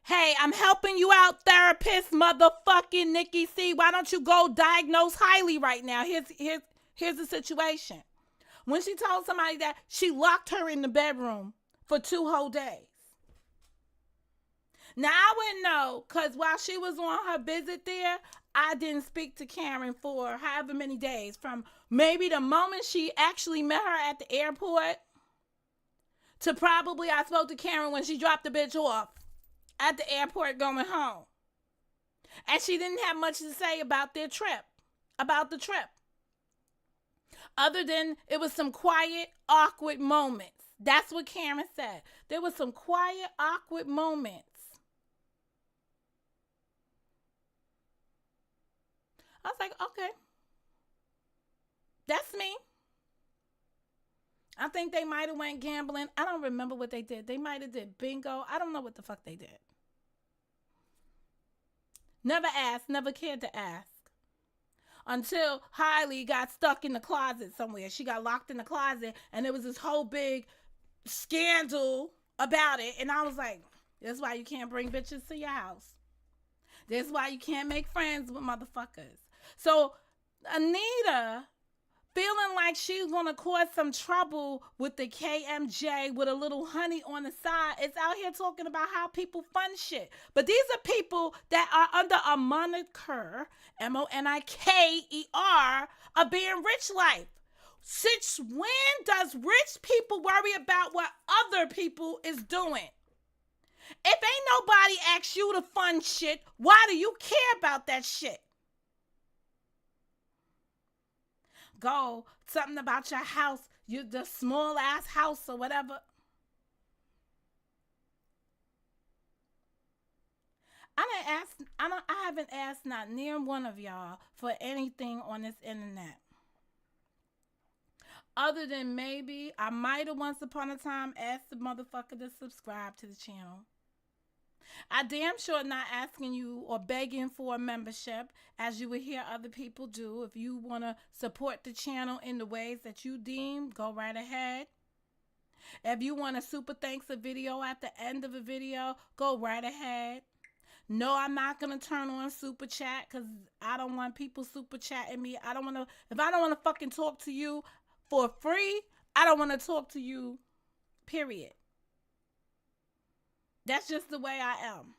A: hey, I'm helping you out, therapist, motherfucking Nikki C. Why don't you go diagnose Hailey right now? Here's the situation. When she told somebody that, she locked her in the bedroom for 2 whole days. Now, I wouldn't know, because while she was on her visit there, I didn't speak to Karen for however many days. From maybe the moment she actually met her at the airport to probably I spoke to Karen when she dropped the bitch off at the airport going home. And she didn't have much to say about the trip. Other than it was some quiet, awkward moments. That's what Karen said. There was some quiet, awkward moments. I was like, okay. That's me. I think they might have went gambling. I don't remember what they did. They might have did bingo. I don't know what the fuck they did. Never asked, never cared to ask. Until Hailey got stuck in the closet somewhere. She got locked in the closet, and there was this whole big scandal about it. And I was like, that's why you can't bring bitches to your house. That's why you can't make friends with motherfuckers. So Anita, feeling like she's going to cause some trouble with the KMJ with a little honey on the side, is out here talking about how people fund shit. But these are people that are under a moniker, MONIKER, of being rich life. Since when does rich people worry about what other people is doing? If ain't nobody asked you to fund shit, why do you care about that shit? Go, something about your house, the small ass house or whatever. I haven't asked not near one of y'all for anything on this internet. Other than maybe I might have once upon a time asked the motherfucker to subscribe to the channel. I damn sure not asking you or begging for a membership, as you would hear other people do. If you want to support the channel in the ways that you deem, go right ahead. If you want a super thanks a video at the end of a video, go right ahead. No, I'm not going to turn on super chat, because I don't want people super chatting me. If I don't want to fucking talk to you for free, I don't want to talk to you, period. That's just the way I am.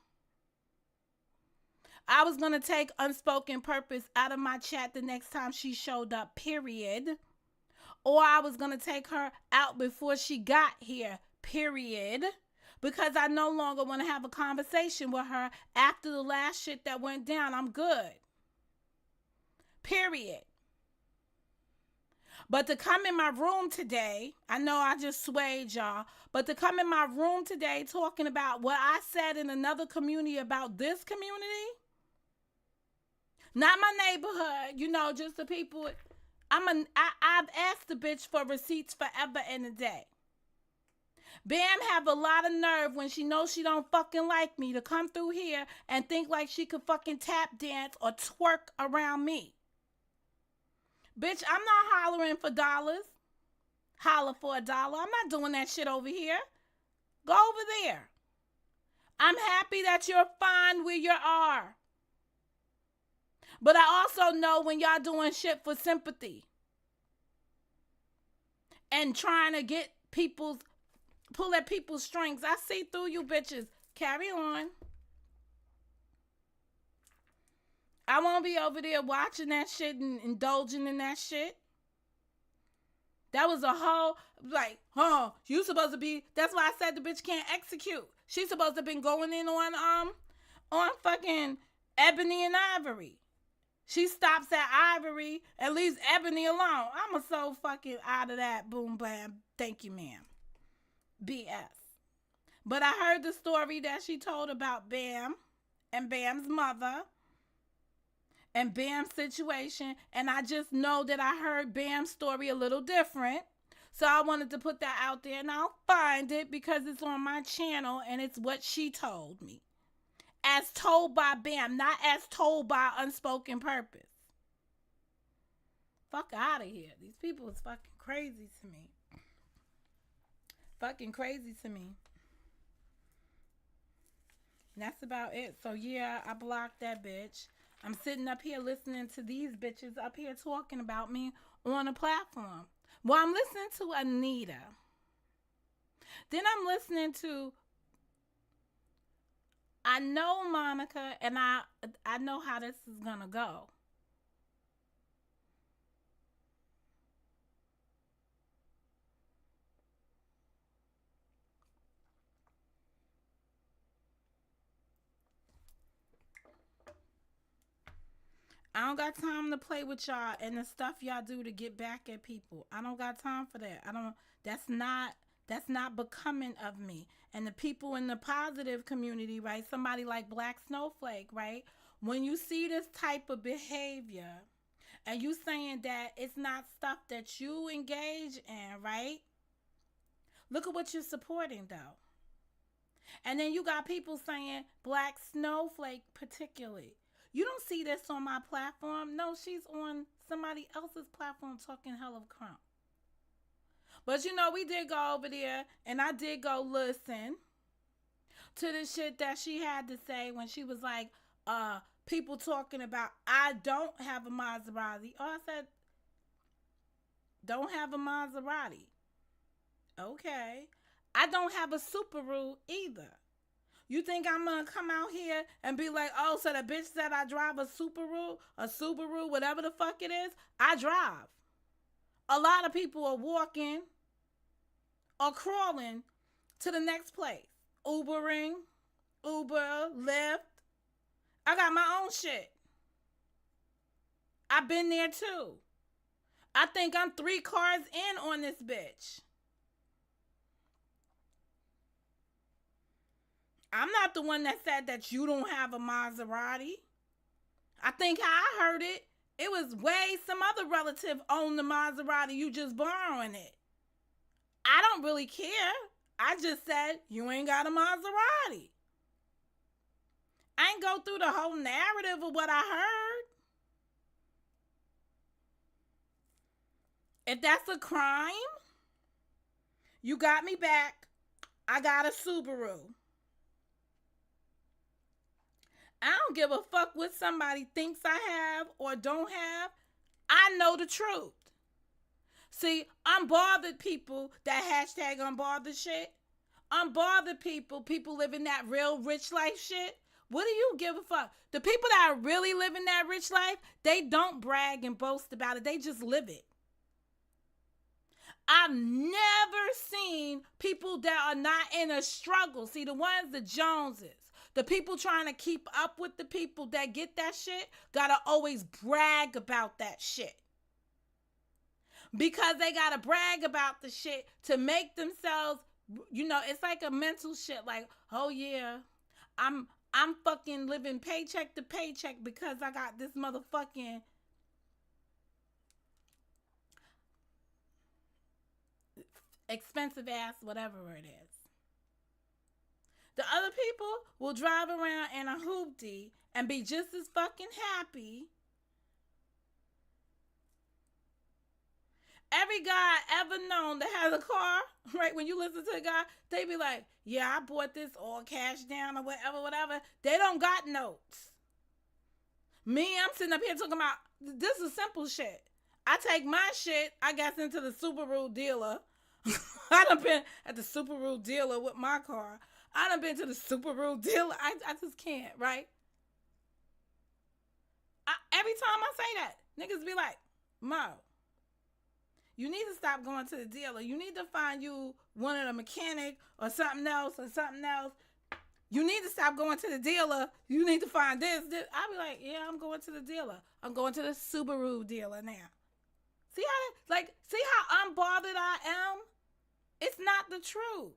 A: I was going to take Unspoken Purpose out of my chat the next time she showed up, period. Or I was going to take her out before she got here, period. Because I no longer want to have a conversation with her after the last shit that went down. I'm good. Period. But to come in my room today, I know I just swayed y'all, but to come in my room today talking about what I said in another community about this community, not my neighborhood, just the people. I've asked the bitch for receipts forever and a day. Bam have a lot of nerve when she knows she don't fucking like me to come through here and think like she could fucking tap dance or twerk around me. Bitch, I'm not hollering for dollars. Holler for $1. I'm not doing that shit over here. Go over there. I'm happy that you're fine where you are. But I also know when y'all doing shit for sympathy. and trying to get people's pull at people's strings. I see through you bitches. Carry on. I won't be over there watching that shit and indulging in that shit. That was a whole, like, oh, you supposed to be, that's why I said the bitch can't execute. She's supposed to have been going in on fucking Ebony and Ivory. She stops at Ivory and leaves Ebony alone. I'm so fucking out of that. Boom, bam. Thank you, ma'am. BS. But I heard the story that she told about Bam and Bam's mother and Bam's situation, and I just know that I heard Bam's story a little different. So I wanted to put that out there, and I'll find it because it's on my channel and it's what she told me. As told by Bam, not as told by Unspoken Purpose. Fuck out of here. These people is fucking crazy to me. Fucking crazy to me. And that's about it. So yeah, I blocked that bitch. I'm sitting up here listening to these bitches up here talking about me on a platform. Well, I'm listening to Anita. Then I'm listening to I know Monica, and I know how this is gonna go. I don't got time to play with y'all and the stuff y'all do to get back at people. I don't got time for that. That's not becoming of me. And the people in the positive community, right? Somebody like Black Snowflake, right? When you see this type of behavior and you saying that it's not stuff that you engage in, right? Look at what you're supporting though. And then you got people saying Black Snowflake particularly. You don't see this on my platform. No, she's on somebody else's platform talking hell of crap. But you know, we did go over there and I did go listen to the shit that she had to say when she was like, people talking about, I don't have a Maserati. Oh, I said, don't have a Maserati. Okay. I don't have a Subaru either. You think I'm going to come out here and be like, oh, so the bitch said I drive a Subaru, whatever the fuck it is? I drive. A lot of people are walking or crawling to the next place. Ubering, Uber, Lyft. I got my own shit. I've been there too. I think I'm 3 cars in on this bitch. I'm not the one that said that you don't have a Maserati. I think how I heard it, it was way some other relative owned the Maserati. You just borrowing it. I don't really care. I just said you ain't got a Maserati. I ain't go through the whole narrative of what I heard. If that's a crime, you got me back. I got a Subaru. I don't give a fuck what somebody thinks I have or don't have. I know the truth. See, unbothered people, that hashtag unbothered shit. Unbothered people living that real rich life shit. What do you give a fuck? The people that are really living that rich life, they don't brag and boast about it. They just live it. I've never seen people that are not in a struggle. See, the ones, the Joneses. The people trying to keep up with the people that get that shit gotta always brag about that shit. Because they gotta brag about the shit to make themselves, you know, it's like a mental shit. Like, oh yeah, I'm fucking living paycheck to paycheck because I got this motherfucking expensive ass whatever it is. The other people will drive around in a hoopty and be just as fucking happy. Every guy ever known that has a car, right? When you listen to a guy, they be like, yeah, I bought this all cash down or whatever. They don't got notes. Me, I'm sitting up here talking about, this is simple shit. I take my shit, I guess, into the Subaru dealer. I done been at the Subaru dealer with my car. I done been to the Subaru dealer. I just can't, right? Every time I say that, niggas be like, Mo, you need to stop going to the dealer. You need to find you one of the mechanic or something else or something else. You need to stop going to the dealer. You need to find this. I be like, yeah, I'm going to the dealer. I'm going to the Subaru dealer now. See how unbothered I am? It's not the truth.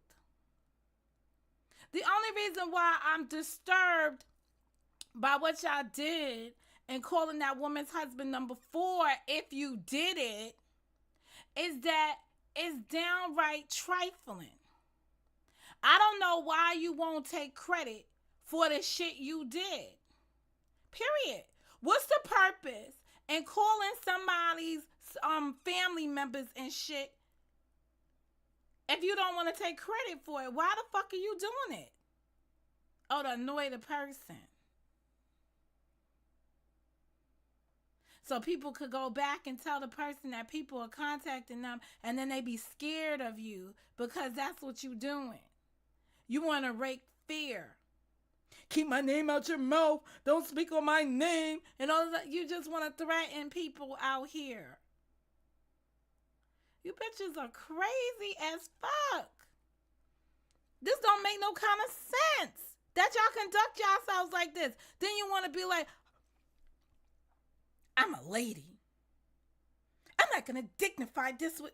A: The only reason why I'm disturbed by what y'all did and calling that woman's husband number 4, if you did it, is that it's downright trifling. I don't know why you won't take credit for the shit you did. Period. What's the purpose in calling somebody's family members and shit if you don't want to take credit for it? Why the fuck are you doing it? Oh, to annoy the person. So people could go back and tell the person that people are contacting them, and then they be scared of you because that's what you doing. You want to rake fear. Keep my name out your mouth. Don't speak on my name. And all that. You just want to threaten people out here. You bitches are crazy as fuck. This don't make no kind of sense. That y'all conduct yourselves like this. Then you want to be like, I'm a lady. I'm not going to dignify this with...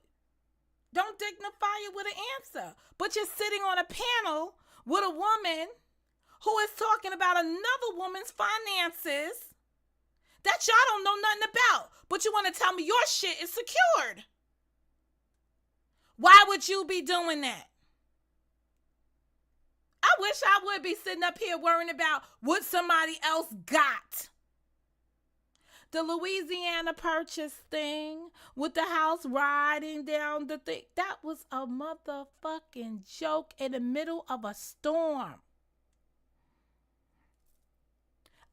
A: Don't dignify it with an answer. But you're sitting on a panel with a woman who is talking about another woman's finances that y'all don't know nothing about. But you want to tell me your shit is secured. Why would you be doing that? I wish I would be sitting up here worrying about what somebody else got. The Louisiana Purchase thing with the house riding down the thing. That was a motherfucking joke in the middle of a storm.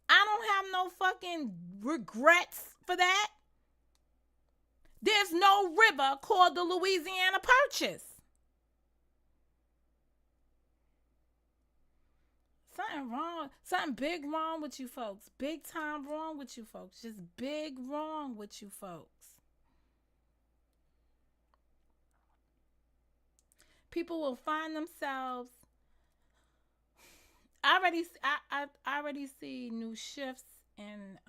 A: I don't have no fucking regrets for that. There's no river called the Louisiana Purchase. Something wrong. Something big wrong with you folks. Big time wrong with you folks. Just big wrong with you folks. People will find themselves. I already see new shifts in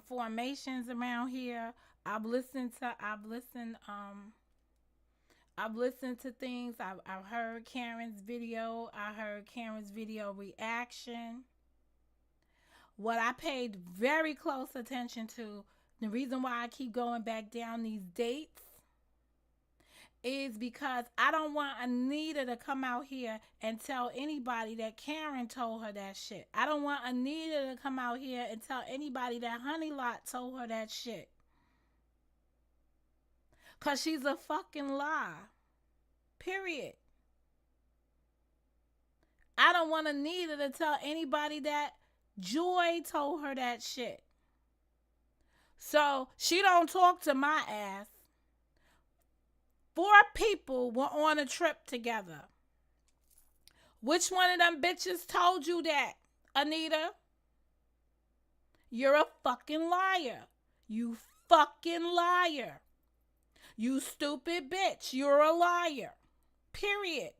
A: formations around here. I've listened to things. I've heard Karen's video. I heard Karen's video reaction. What I paid very close attention to, the reason why I keep going back down these dates, is because I don't want Anita to come out here and tell anybody that Karen told her that shit. I don't want Anita to come out here and tell anybody that Honey Lott told her that shit. Because she's a fucking lie. Period. I don't want Anita to tell anybody that Joy told her that shit. So she don't talk to my ass. 4 people were on a trip together. Which one of them bitches told you that, Anita? You're a fucking liar. You fucking liar. You stupid bitch. You're a liar. Period.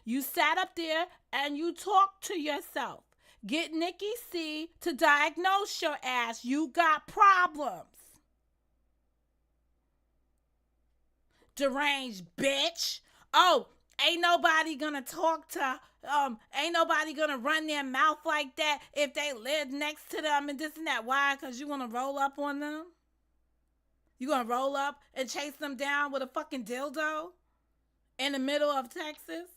A: You sat up there and you talked to yourself. Get Nikki C to diagnose your ass. You got problems. Deranged bitch. Oh, ain't nobody gonna talk to, ain't nobody gonna run their mouth like that if they live next to them and this and that. Why? Because you gonna roll up on them? You gonna roll up and chase them down with a fucking dildo in the middle of Texas?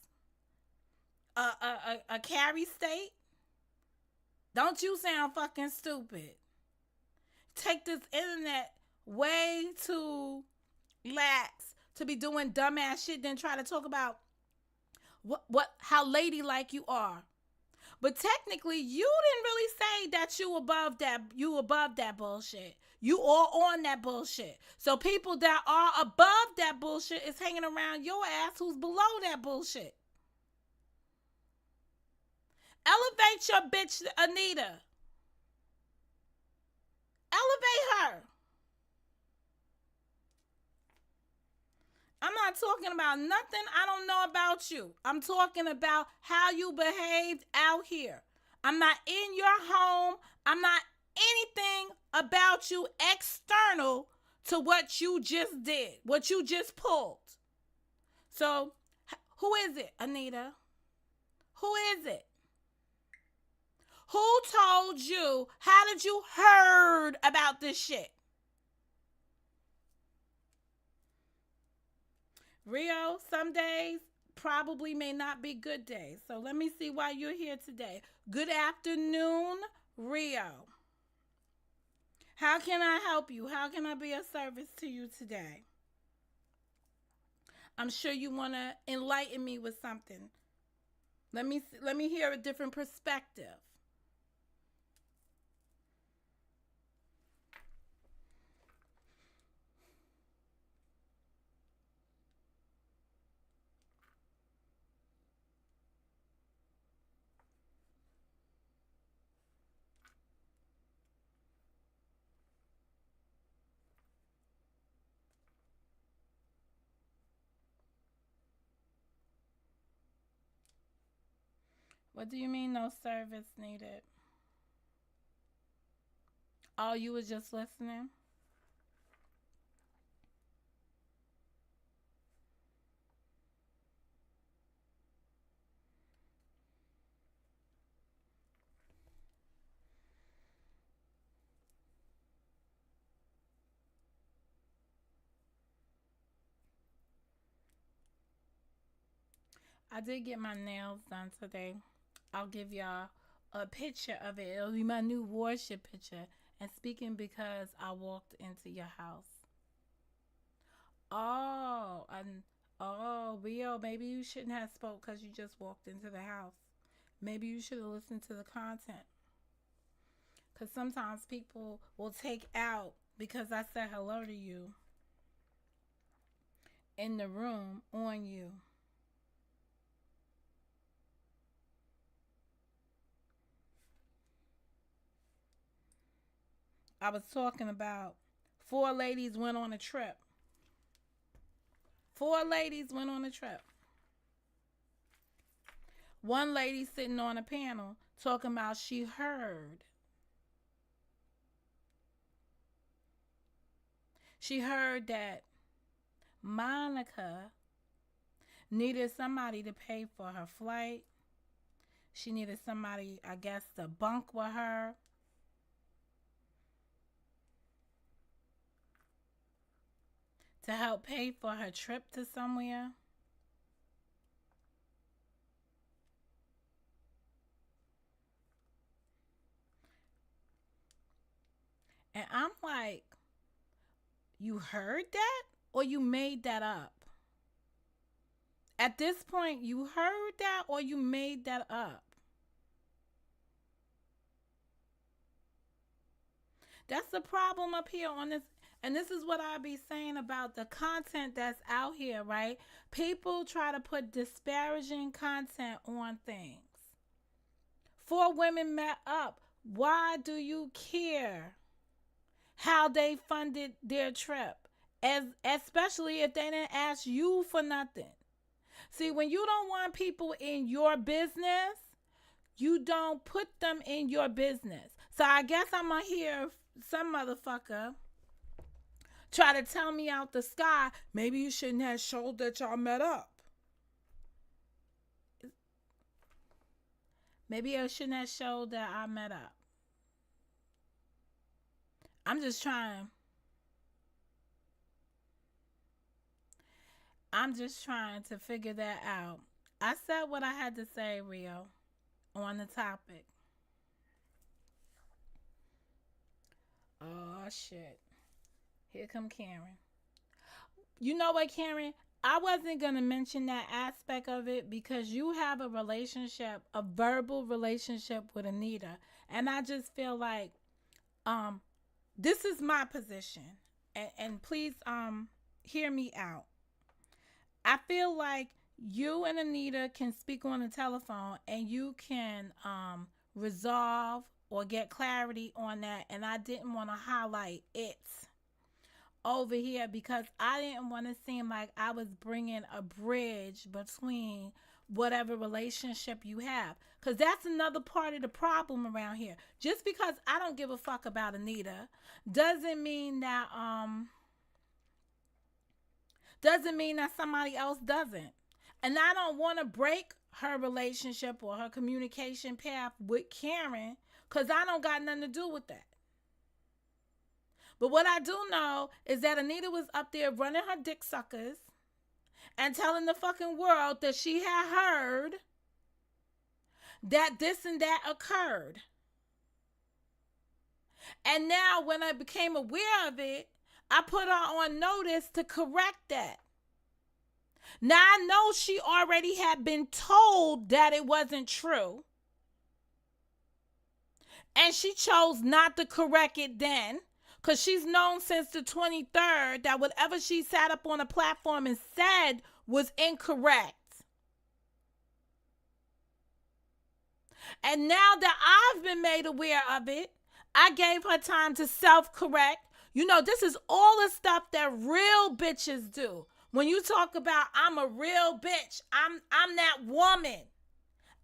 A: A carry state? Don't you sound fucking stupid. Take this internet way too lax to be doing dumbass shit, then try to talk about how ladylike you are. But technically, you didn't really say that you above that bullshit. You all on that bullshit. So people that are above that bullshit is hanging around your ass who's below that bullshit. Elevate your bitch, Anita. Elevate her. I'm not talking about nothing I don't know about you. I'm talking about how you behaved out here. I'm not in your home. I'm not anything about you external to what you just did, what you just pulled. So, who is it, Anita? Who is it? Who told you? How did you heard about this shit? Rio, some days probably may not be good days. So let me see why you're here today. Good afternoon, Rio. How can I help you? How can I be of service to you today? I'm sure you want to enlighten me with something. Let me hear a different perspective. What do you mean no service needed? Oh, you was just listening? I did get my nails done today. I'll give y'all a picture of it. It'll be my new worship picture. And speaking because I walked into your house. Oh, and Rio, maybe you shouldn't have spoke because you just walked into the house. Maybe you should have listened to the content. Because sometimes people will take out because I said hello to you in the room on you. I was talking about four ladies went on a trip. Four ladies went on a trip. One lady sitting on a panel talking about she heard that Monica needed somebody to pay for her flight. She needed somebody, I guess, to bunk with her. To help pay for her trip to somewhere. And I'm like, you heard that or you made that up? At this point, you heard that or you made that up? That's the problem up here on this. And this is what I be saying about the content that's out here, right? People try to put disparaging content on things. Four women met up. Why do you care how they funded their trip? Especially if they didn't ask you for nothing. See, when you don't want people in your business, you don't put them in your business. So I guess I'm going to hear some motherfucker try to tell me out the sky, maybe you shouldn't have showed that y'all met up. Maybe I shouldn't have showed that I met up. I'm just trying. I'm just trying to figure that out. I said what I had to say, Rio, on the topic. Oh, shit. Here come Karen. You know what, Karen? I wasn't going to mention that aspect of it because you have a relationship, a verbal relationship with Anita. And I just feel like um this is my position. And please hear me out. I feel like you and Anita can speak on the telephone and you can resolve or get clarity on that. And I didn't want to highlight it over here because I didn't want to seem like I was bringing a bridge between whatever relationship you have. Because that's another part of the problem around here. Just because I don't give a fuck about Anita doesn't mean that somebody else doesn't. And I don't want to break her relationship or her communication path with Karen because I don't got nothing to do with that. But what I do know is that Anita was up there running her dick suckers and telling the fucking world that she had heard that this and that occurred. And now when I became aware of it, I put her on notice to correct that. Now I know she already had been told that it wasn't true. And she chose not to correct it then. Because she's known since the 23rd that whatever she sat up on a platform and said was incorrect. And now that I've been made aware of it, I gave her time to self-correct. You know, this is all the stuff that real bitches do. When you talk about I'm a real bitch, I'm that woman.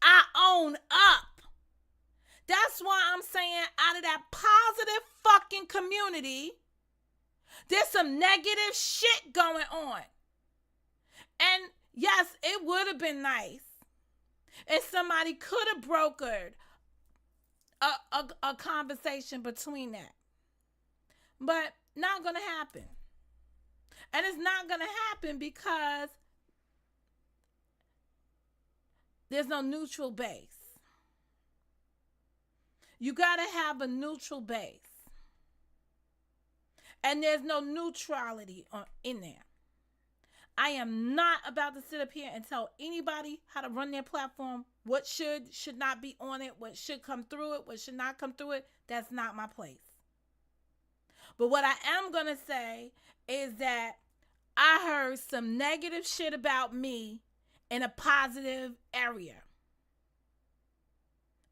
A: I own up. That's why I'm saying out of that positive fucking community, there's some negative shit going on. And yes, it would have been nice if somebody could have brokered a conversation between that. But not going to happen. And it's not going to happen because there's no neutral base. You got to have a neutral base. And there's no neutrality in there. I am not about to sit up here and tell anybody how to run their platform, what should not be on it, what should come through it, what should not come through it. That's not my place. But what I am going to say is that I heard some negative shit about me in a positive area.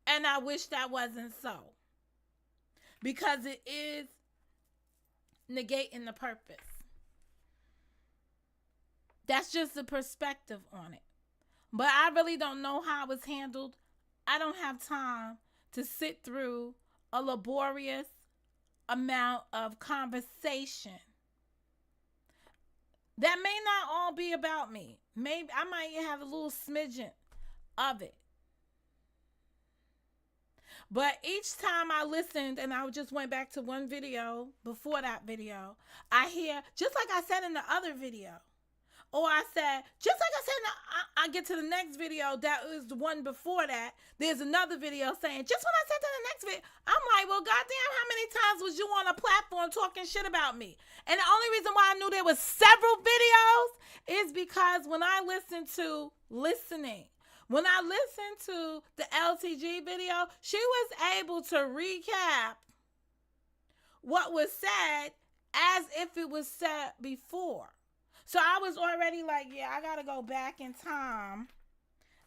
A: And I wish that wasn't so. Because it is negating the purpose. That's just the perspective on it. But I really don't know how it was handled. I don't have time to sit through a laborious amount of conversation. That may not all be about me. Maybe I might have a little smidgen of it. But each time I listened, and I just went back to one video before that video, I hear, just like I said in the other video, or I said, just like I said, I get to the next video, that was the one before that, there's another video saying, just when I said to the next video, I'm like, well, goddamn, how many times was you on a platform talking shit about me? And the only reason why I knew there was several videos is because when I when I listened to the LTG video, she was able to recap what was said as if it was said before. So I was already like, yeah, I got to go back in time.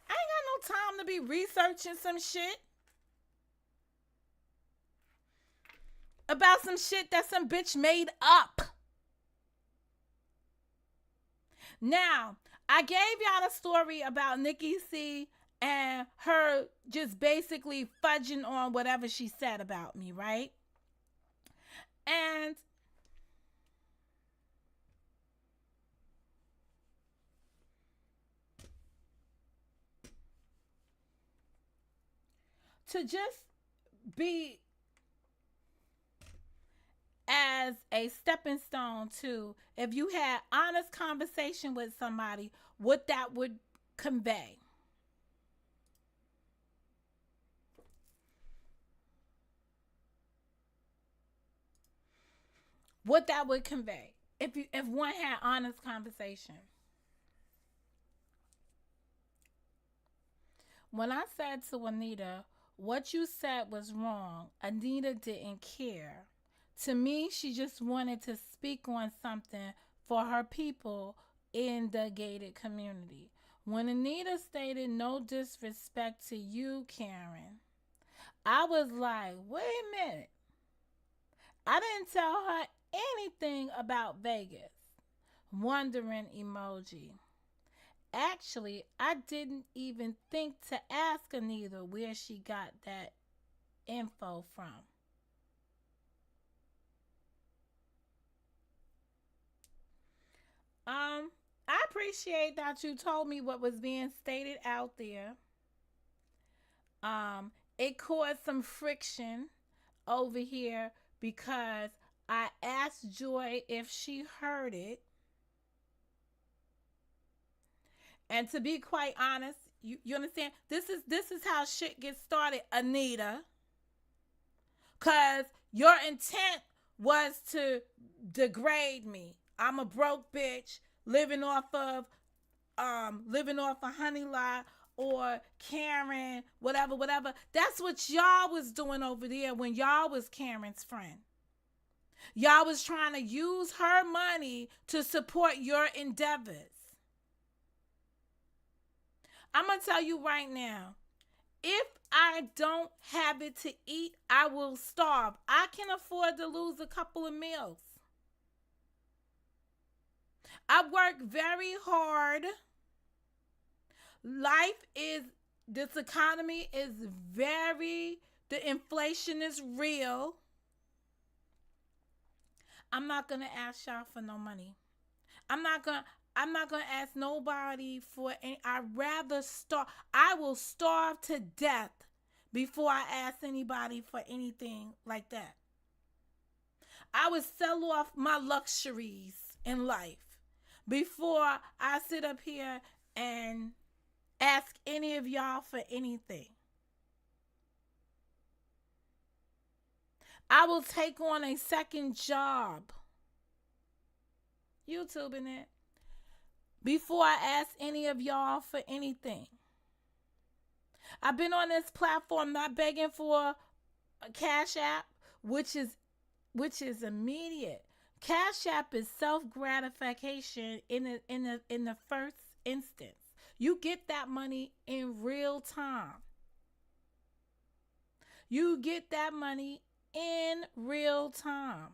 A: I ain't got no time to be researching some shit about some shit that some bitch made up. Now, I gave y'all a story about Nikki C and her just basically fudging on whatever she said about me, right? And to just be as a stepping stone to, if you had honest conversation with somebody, what that would convey. What that would convey if one had honest conversation. when I said to Anita, what you said was wrong, Anita didn't care. To me, she just wanted to speak on something for her people in the gated community. When Anita stated no disrespect to you, Karen, I was like, wait a minute. I didn't tell her anything about Vegas. Wondering emoji. Actually, I didn't even think to ask Anita where she got that info from. I appreciate that you told me what was being stated out there. It caused some friction over here because I asked Joy if she heard it. And to be quite honest, you understand? This is how shit gets started, Anita. Cause your intent was to degrade me. I'm a broke bitch living off of Honey Lott or Karen, whatever, whatever. That's what y'all was doing over there when y'all was Karen's friend. Y'all was trying to use her money to support your endeavors. I'm going to tell you right now, if I don't have it to eat, I will starve. I can afford to lose a couple of meals. I work very hard. This economy is the inflation is real. I'm not going to ask y'all for no money. I'm not going to ask nobody for any. I'd rather starve. I will starve to death before I ask anybody for anything like that. I would sell off my luxuries in life before I sit up here and ask any of y'all for anything. I will take on a second job, YouTubing it, before I ask any of y'all for anything. I've been on this platform not begging for a Cash App, which is immediate. Cash App is self gratification in the first instance. You get that money in real time. You get that money in real time.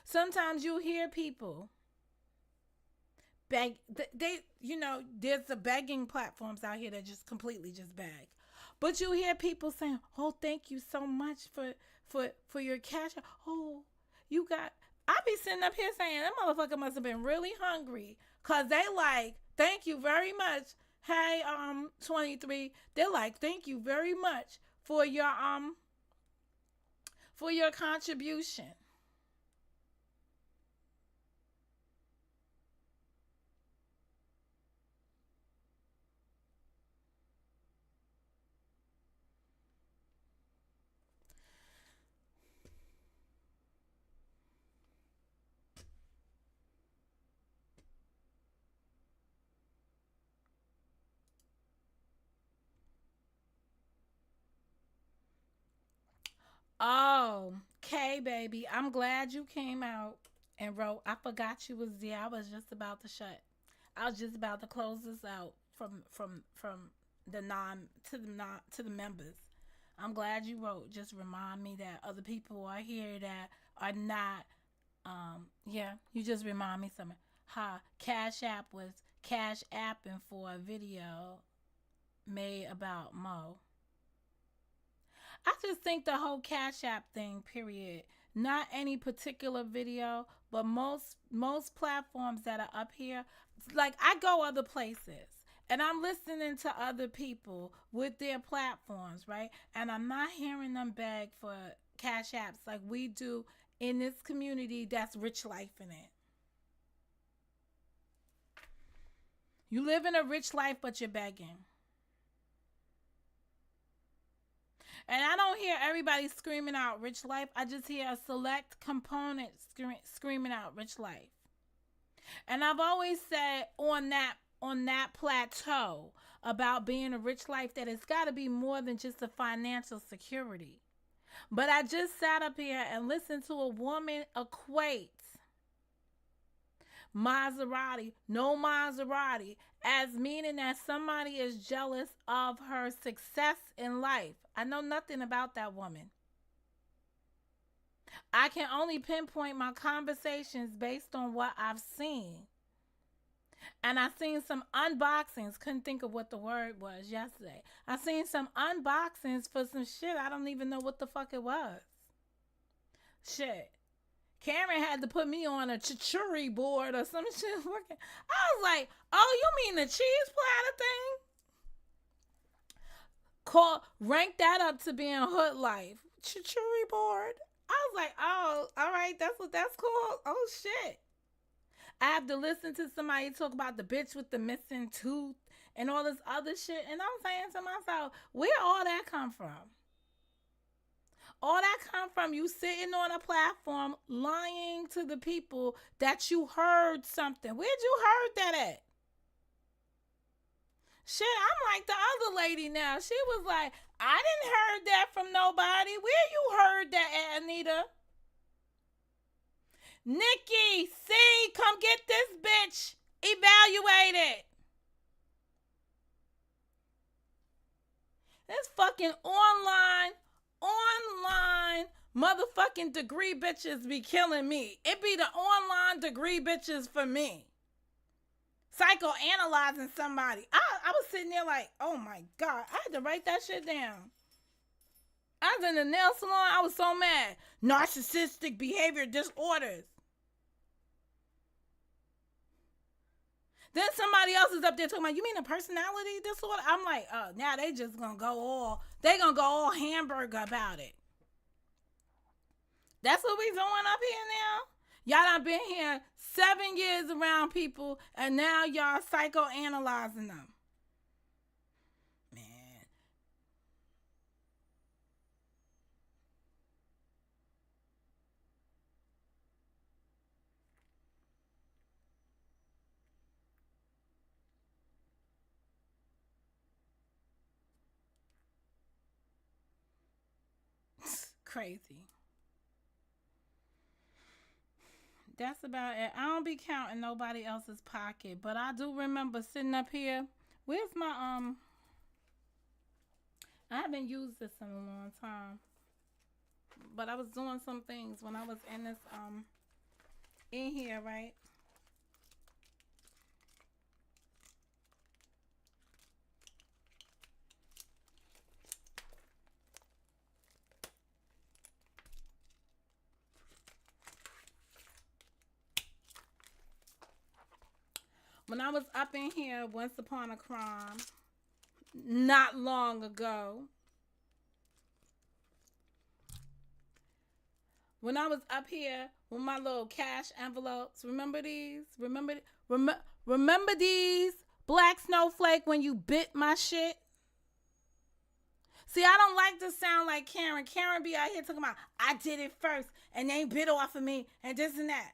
A: Sometimes you hear people beg. There's the begging platforms out here that just completely just beg. But you hear people saying, "Oh, thank you so much for your cash. Oh, you got." I be sitting up here saying that motherfucker must have been really hungry, cause they like, "Thank you very much." Hey, 23. They're like, "Thank you very much for your contribution." Oh, Kay, baby, I'm glad you came out and wrote. I forgot you was there. I was just about to shut. I was just about to close this out from the non to the members. I'm glad you wrote. Just remind me that other people are here that are not. Yeah, you just remind me something. Cash App was Cash Apping for a video made about Mo. I just think the whole Cash App thing, period. Not any particular video, but most platforms that are up here, like I go other places and I'm listening to other people with their platforms, right? And I'm not hearing them beg for Cash Apps like we do in this community that's rich life in it. You live in a rich life, but you're begging. And I don't hear everybody screaming out rich life. I just hear a select component screaming out rich life. And I've always said on that plateau, about being a rich life that it's got to be more than just a financial security. But I just sat up here and listened to a woman equate Maserati, no Maserati, as meaning that somebody is jealous of her success in life. I know nothing about that woman. I can only pinpoint my conversations based on what I've seen. And I seen some unboxings. Couldn't think of what the word was yesterday. I seen some unboxings for some shit. I don't even know what the fuck it was. Shit. Karen had to put me on a chichuri board or some shit. I was like, oh, you mean the cheese platter thing? Rank that up to being hood life. Chichuri board. I was like, oh, all right, that's what that's called. Oh shit. I have to listen to somebody talk about the bitch with the missing tooth and all this other shit. And I'm saying to myself, where all that come from? All that come from you sitting on a platform lying to the people that you heard something. Where'd you heard that at? Shit, I'm like the other lady now. She was like, I didn't heard that from nobody. Where you heard that at, Anita? Nikki, see, come get this bitch evaluated. This fucking online motherfucking degree bitches be killing me. It be the online degree bitches for me. Psychoanalyzing somebody. I was sitting there like, oh my God, I had to write that shit down. I was in the nail salon. I was so mad. Narcissistic behavior disorders. Then somebody else is up there talking about, you mean a personality disorder? I'm like, oh, now they just gonna go all hamburger about it. That's what we doing up here now? Y'all done been here 7 years around people, and now y'all psychoanalyzing them. Man. Crazy. That's about it. I don't be counting nobody else's pocket, but I do remember sitting up here. Where's my I haven't used this in a long time, but I was doing some things when I was in this in here, right? When I was up in here once upon a crime, not long ago, when I was up here with my little cash envelopes, remember these? Remember these? Black snowflake when you bit my shit? See, I don't like to sound like Karen. Karen be out here talking about, I did it first and they bit off of me and this and that.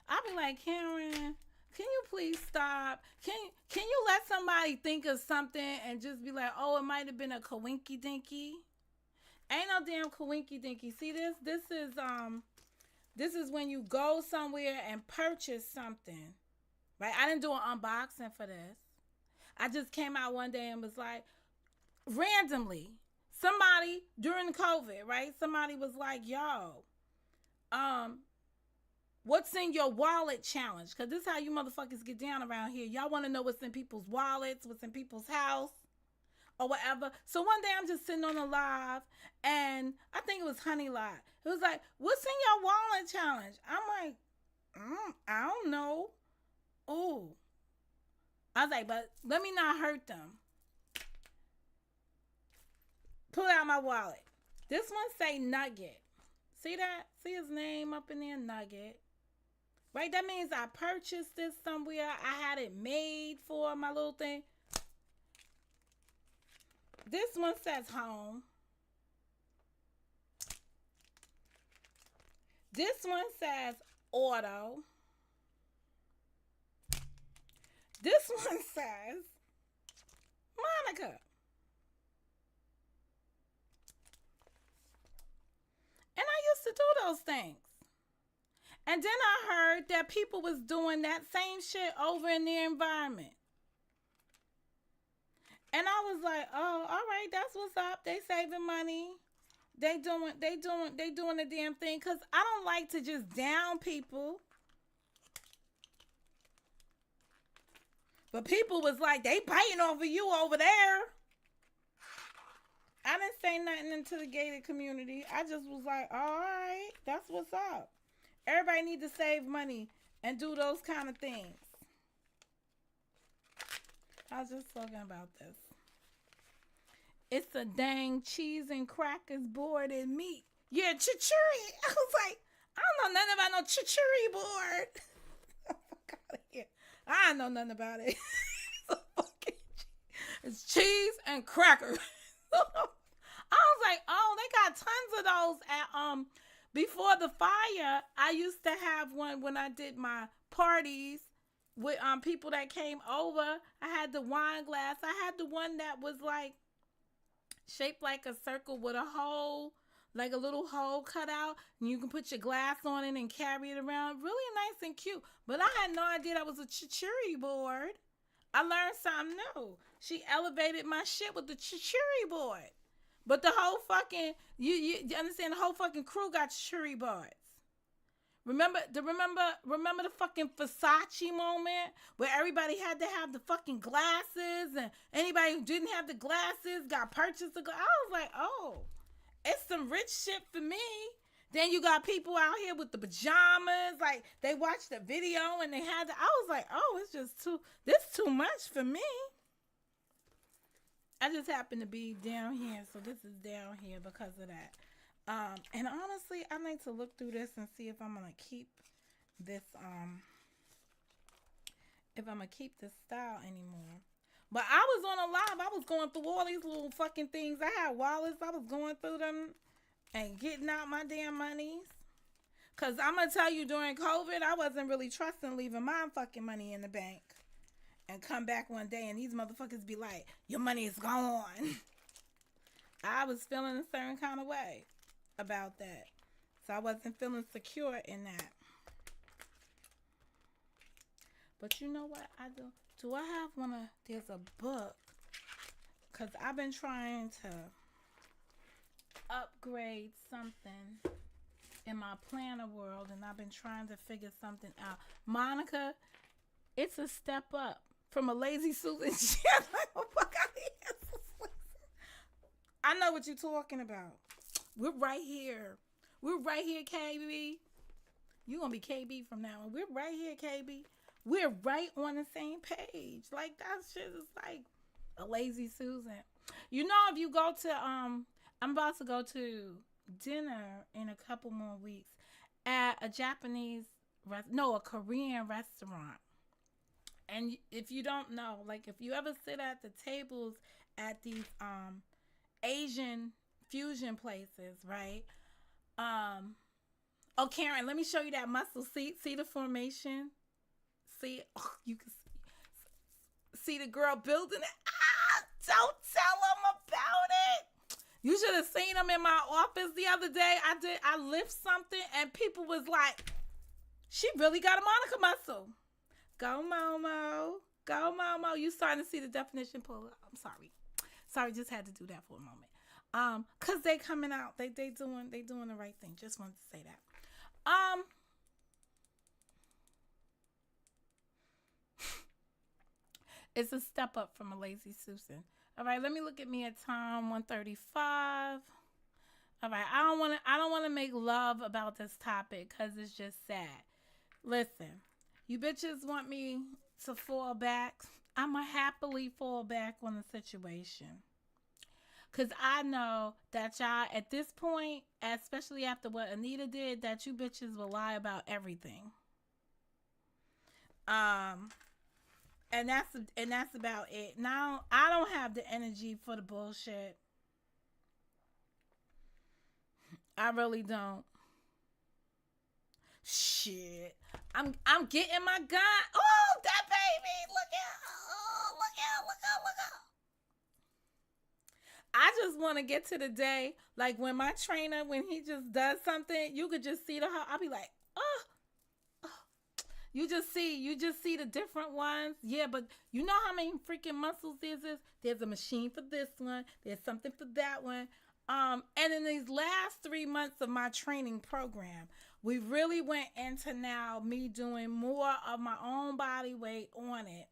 A: I'll be like, Karen, can you please stop? Can you let somebody think of something and just be like, oh, it might have been a coinky dinky? Ain't no damn coinky dinky. See this? This is when you go somewhere and purchase something. Right? I didn't do an unboxing for this. I just came out one day and was like, randomly, somebody during COVID, right? Somebody was like, yo, what's in your wallet challenge? Because this is how you motherfuckers get down around here. Y'all want to know what's in people's wallets, what's in people's house, or whatever. So one day I'm just sitting on a live, and I think it was Honey Lott. It was like, what's in your wallet challenge? I'm like, I don't know. Ooh. I was like, but let me not hurt them. Pull out my wallet. This one say Nugget. See that? See his name up in there, Nugget. Right? That means I purchased this somewhere. I had it made for my little thing. This one says home. This one says auto. This one says Monica. And I used to do those things. And then I heard that people was doing that same shit over in their environment. And I was like, oh, all right, that's what's up. They saving money. They doing the damn thing. Cause I don't like to just down people. But people was like, they biting over you over there. I didn't say nothing into the gated community. I just was like, all right, that's what's up. Everybody need to save money and do those kind of things. I was just talking about this. It's a dang cheese and crackers board and meat. Yeah, chichuri. I was like, I don't know nothing about no chichuri board. Fuck out of here. I don't know nothing about it. It's cheese and crackers. I was like, oh, they got tons of those at before the fire. I used to have one when I did my parties with people that came over. I had the wine glass. I had the one that was like shaped like a circle with a hole, like a little hole cut out, and you can put your glass on it and carry it around. Really nice and cute. But I had no idea that was a chichuri board. I learned something new. She elevated my shit with the chichuri board. But the whole fucking you understand, the whole fucking crew got chichuri boards. Remember the fucking Versace moment where everybody had to have the fucking glasses, and anybody who didn't have the glasses got purchased the glasses. I was like, oh, it's some rich shit for me. Then you got people out here with the pajamas, like they watched the video and they had I was like, oh, it's just too much for me. I just happen to be down here, so this is down here because of that. And honestly, I need to look through this and see if I'm gonna keep this style anymore. But I was on a live. I was going through all these little fucking things. I had wallets. I was going through them and getting out my damn monies. Cause I'm gonna tell you, during COVID, I wasn't really trusting leaving my fucking money in the bank and come back one day and these motherfuckers be like, your money is gone. I was feeling a certain kind of way about that. So I wasn't feeling secure in that. But you know what I do? Do I have there's a book. Because I've been trying to upgrade something in my planner world. And I've been trying to figure something out. Monica, it's a step up from a lazy Susan. I know what you're talking about. We're right here. We're right here, KB. You're going to be KB from now on. We're right here, KB. We're right on the same page. Like, that shit is like a lazy Susan. You know, if you go to, I'm about to go to dinner in a couple more weeks at a a Korean restaurant. And if you don't know, like, if you ever sit at the tables at these Asian fusion places, right? Oh, Karen, let me show you that muscle. See the formation? See, you can see the girl building it. Don't tell them about it. You should have seen them in my office the other day. I lift something and people was like, she really got a Monica muscle. Go Momo. Go Momo. You starting to see the definition pull up. I'm sorry, just had to do that for a moment. Cause they coming out. They doing the right thing. Just wanted to say that. It's a step up from a lazy Susan. All right, let me look at me at time 1:35. All right, I don't want to make love about this topic because it's just sad. Listen, you bitches want me to fall back. I'ma happily fall back on the situation. Because I know that y'all, at this point, especially after what Anita did, that you bitches will lie about everything. And that's about it. Now, I don't have the energy for the bullshit. I really don't. Shit. I'm getting my gun. Oh, that baby. Look out. Oh, look out. I just want to get to the day, like when my trainer, when he just does something, you could just see the heart. I'll be like, oh, you just see the different ones. Yeah, but you know how many freaking muscles there's a machine for this one. There's something for that one. And in these last 3 months of my training program, we really went into now me doing more of my own body weight on it,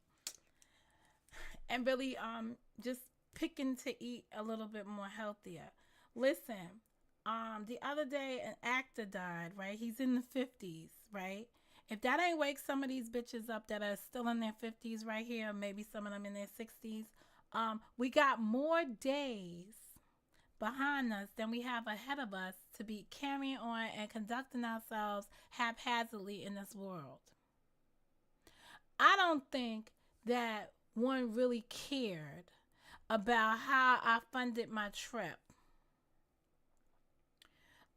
A: and really just picking to eat a little bit more healthier. Listen, the other day an actor died, right? He's in the 50s, right? If that ain't wake some of these bitches up that are still in their 50s right here, maybe some of them in their 60s, we got more days behind us than we have ahead of us to be carrying on and conducting ourselves haphazardly in this world. I don't think that one really cared about how I funded my trip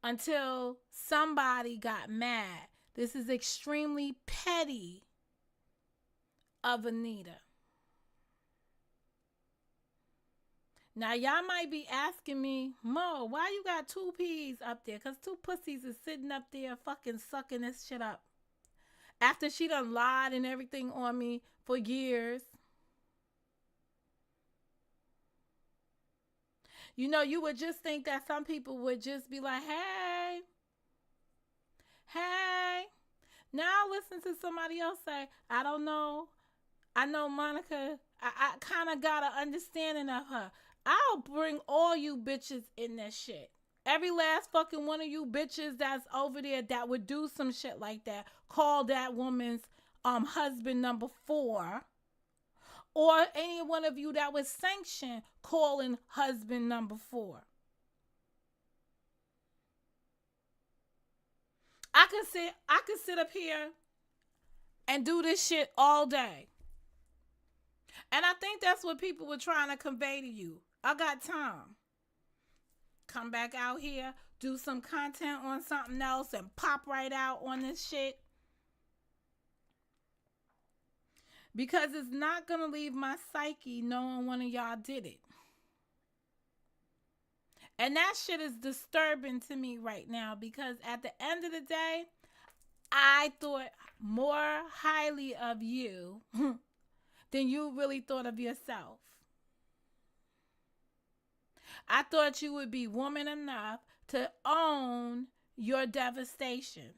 A: until somebody got mad. This is extremely petty of Anita. Now, y'all might be asking me, Mo, why you got two P's up there? Because two pussies is sitting up there fucking sucking this shit up. After she done lied and everything on me for years. You know, you would just think that some people would just be like, hey, now listen to somebody else say, I don't know. I know Monica, I kind of got an understanding of her. I'll bring all you bitches in that shit. Every last fucking one of you bitches that's over there that would do some shit like that, call that woman's husband number 4. Or any one of you that would sanction calling husband number 4. I could sit up here and do this shit all day. And I think that's what people were trying to convey to you. I got time. Come back out here, do some content on something else, and pop right out on this shit. Because it's not going to leave my psyche knowing one of y'all did it. And that shit is disturbing to me right now, because at the end of the day, I thought more highly of you than you really thought of yourself. I thought you would be woman enough to own your devastation.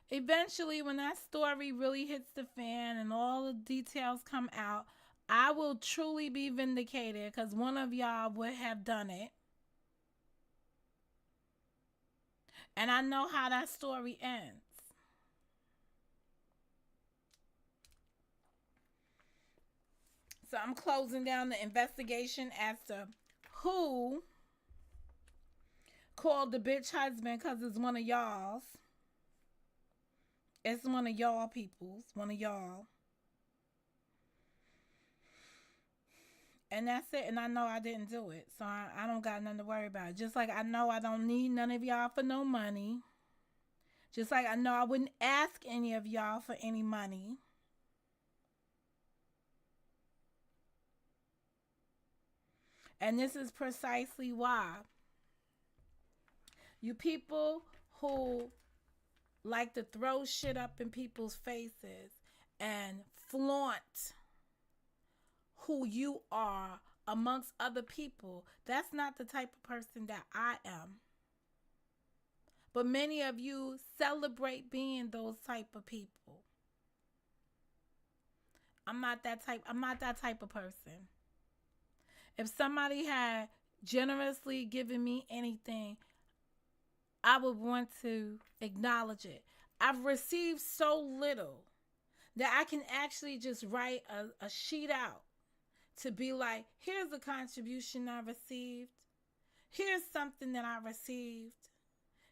A: Eventually, when that story really hits the fan and all the details come out, I will truly be vindicated, because one of y'all would have done it. And I know how that story ends. So I'm closing down the investigation as to who called the bitch husband, because it's one of y'all's. It's one of y'all peoples, one of y'all. And that's it. And I know I didn't do it. So I don't got nothing to worry about. Just like I know I don't need none of y'all for no money. Just like I know I wouldn't ask any of y'all for any money. And this is precisely why. You people who like to throw shit up in people's faces and flaunt who you are amongst other people, that's not the type of person that I am. But many of you celebrate being those type of people. I'm not that type of person. If somebody had generously given me anything, I would want to acknowledge it. I've received so little that I can actually just write a sheet out to be like, here's a contribution I received. Here's something that I received.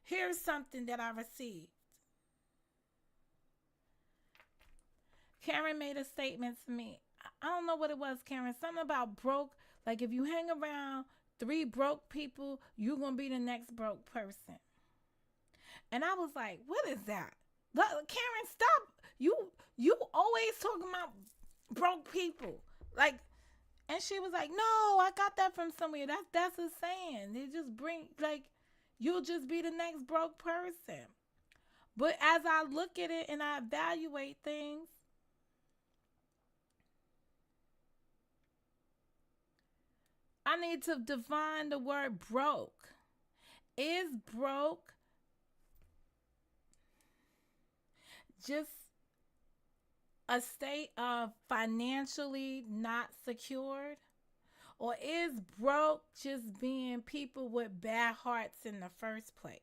A: Here's something that I received. Karen made a statement to me. I don't know what it was, Karen. Something about broke. Like, if you hang around 3 broke people, you're going to be the next broke person. And I was like, what is that? Karen, stop. You always talking about broke people. Like, And she was like, "No, I got that from somewhere. That's a saying. They just bring like you'll just be the next broke person." But as I look at it and I evaluate things, I need to define the word broke. Is broke just a state of financially not secured? Or is broke just being people with bad hearts in the first place?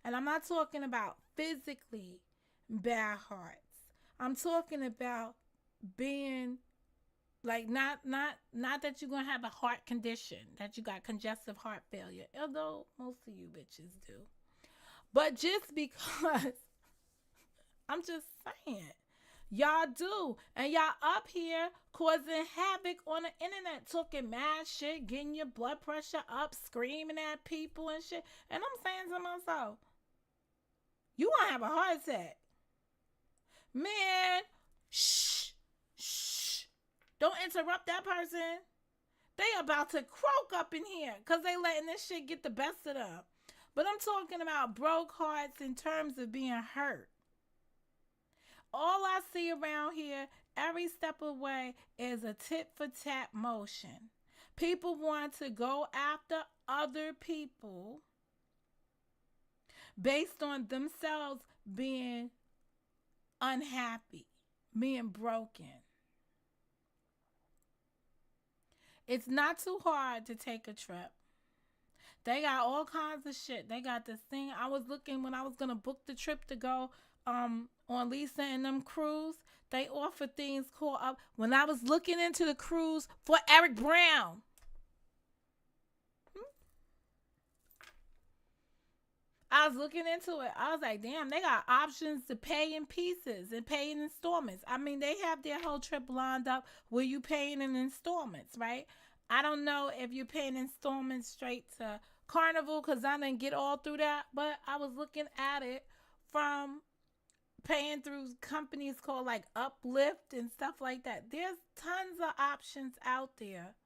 A: And I'm not talking about physically bad hearts. I'm talking about being like not that you're gonna have a heart condition, that you got congestive heart failure, although most of you bitches do. But just because I'm just saying, y'all do. And y'all up here causing havoc on the internet, talking mad shit, getting your blood pressure up, screaming at people and shit. And I'm saying to myself, you want to have a heart attack. Man, shh, shh. Don't interrupt that person. They about to croak up in here because they letting this shit get the best of them. But I'm talking about broke hearts in terms of being hurt. All I see around here, every step of the way, is a tit for tat motion. People want to go after other people based on themselves being unhappy, being broken. It's not too hard to take a trip. They got all kinds of shit. They got this thing. I was looking when I was gonna book the trip to go on Lisa and them cruise. They offer things called up. When I was looking into the cruise for Eric Brown, I was looking into it. I was like, damn, they got options to pay in pieces and pay in installments. I mean, they have their whole trip lined up where you paying in installments, right? I don't know if you're paying installments straight to Carnival because I didn't get all through that, but I was looking at it from paying through companies called like Uplift and stuff like that. There's tons of options out there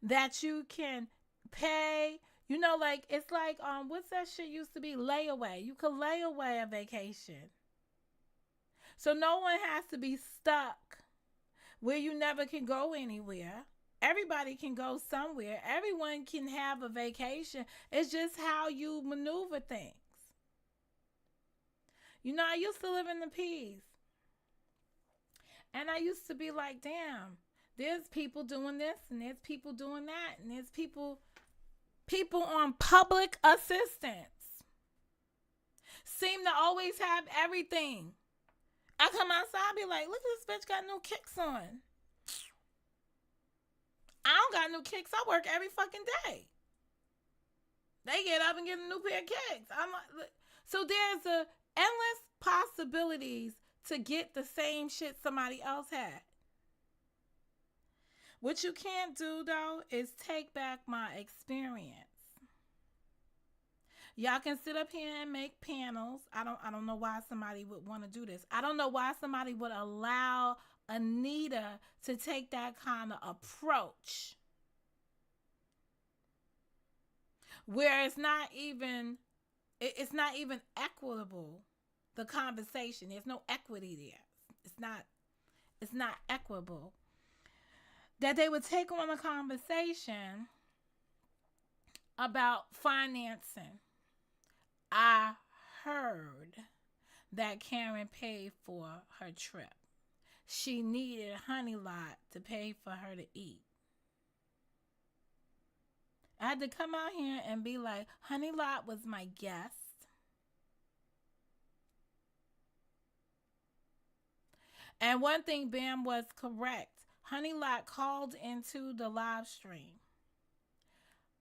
A: that you can pay. You know, like it's like what's that shit used to be? Layaway. You could lay away a vacation. So no one has to be stuck where you never can go anywhere. Everybody can go somewhere. Everyone can have a vacation. It's just how you maneuver things. You know, I used to live in the P's. And I used to be like, damn, there's people doing this and there's people doing that and there's people on public assistance seem to always have everything. I come outside, be like, look at this bitch got new kicks on. I don't got new kicks. I work every fucking day. They get up and get a new pair of kicks. I'm like, so there's a endless possibilities to get the same shit somebody else had. What you can't do though is take back my experience. Y'all can sit up here and make panels. I don't know why somebody would want to do this. I don't know why somebody would allow Anita to take that kind of approach. Where it's not even equitable, the conversation. There's no equity there. It's not equitable. That they would take on a conversation about financing. I heard that Karen paid for her trip. She needed Honey Lott to pay for her to eat. I had to come out here and be like, Honey Lott was my guest. And one thing Bam was correct. Honey Lott called into the live stream,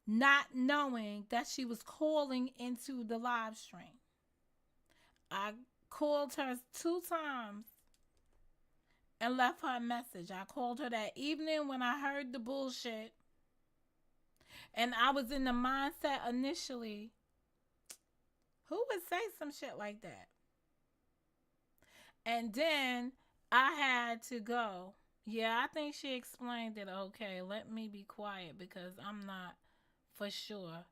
A: not knowing that she was calling into the live stream. I called her 2 times and left her a message. I called her that evening when I heard the bullshit. And I was in the mindset initially, who would say some shit like that? And then I had to go, Yeah, I think she explained it okay. Let me be quiet because I'm not for sure.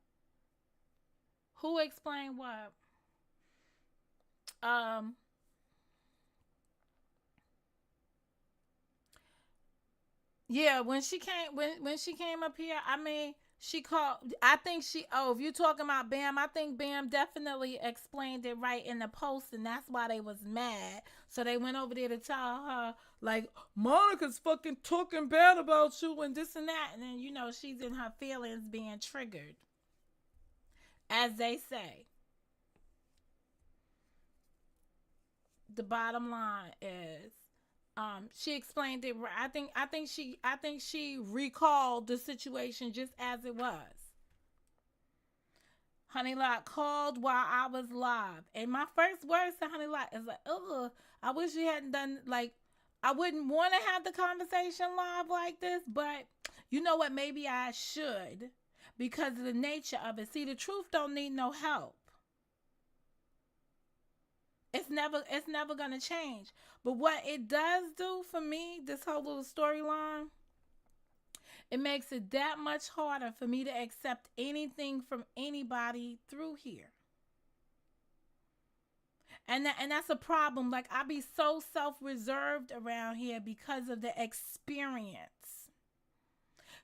A: Who explained what? Um, yeah, when she came up here, I mean, she called. I think she. Oh, if you're talking about Bam, I think Bam definitely explained it right in the post, and that's why they was mad. So they went over there to tell her like Monica's fucking talking bad about you and this and that, and then she's in her feelings being triggered, as they say. The bottom line is she explained it. I think she recalled the situation just as it was. Honey Lott called while I was live, and my first words to Honey Lott is like, "Ugh, I wish you hadn't done like." I wouldn't want to have the conversation live like this, but you know what? Maybe I should because of the nature of it. See, the truth don't need no help. It's never gonna change. But what it does do for me, this whole little storyline, it makes it that much harder for me to accept anything from anybody through here. And that's a problem. Like I be so self-reserved around here because of the experience.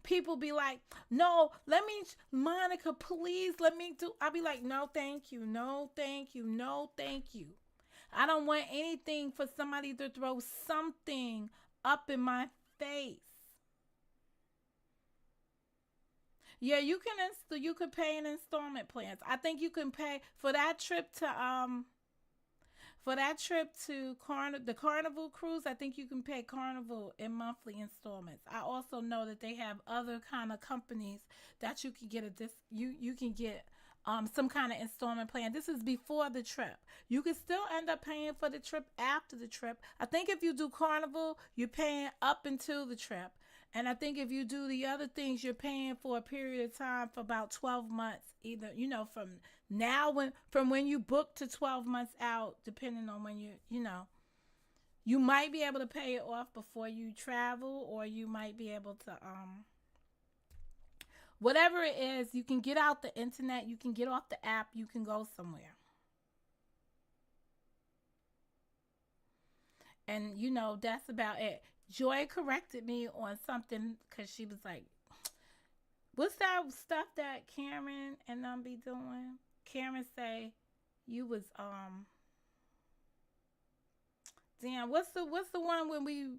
A: People be like, "No, let me Monica, please let me do." I be like, "No, thank you. No, thank you. No, thank you." I don't want anything for somebody to throw something up in my face. Yeah, you could pay in installment plans. I think you can pay for that trip to the Carnival cruise. I think you can pay Carnival in monthly installments. I also know that they have other kind of companies that you can get you can get some kind of installment plan. This is before the trip. You can still end up paying for the trip after the trip. I think if you do Carnival, you're paying up until the trip. And I think if you do the other things, you're paying for a period of time for about 12 months, either, from when you book to 12 months out, depending on when you might be able to pay it off before you travel, or you might be able to, whatever it is, you can get out the internet, you can get off the app, you can go somewhere. And, that's about it. Joy corrected me on something because she was like, "What's that stuff that Karen and them be doing?" Karen say you was damn. What's the one when we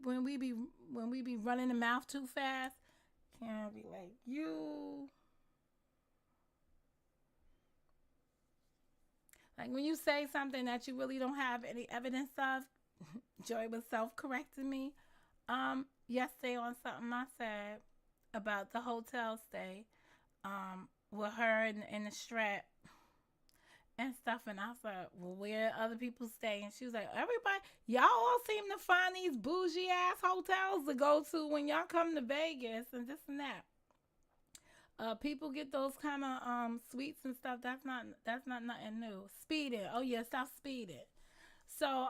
A: be running the mouth too fast? Karen be like you like when you say something that you really don't have any evidence of. Joy was self correcting me. Yesterday on something I said about the hotel stay. With her in the strap and stuff. And I was like, "Well, where other people stay?" And she was like, "Everybody, y'all all seem to find these bougie ass hotels to go to when y'all come to Vegas and this and that. People get those kind of suites and stuff. That's not nothing new. Speeding. Oh yeah, stop speeding." So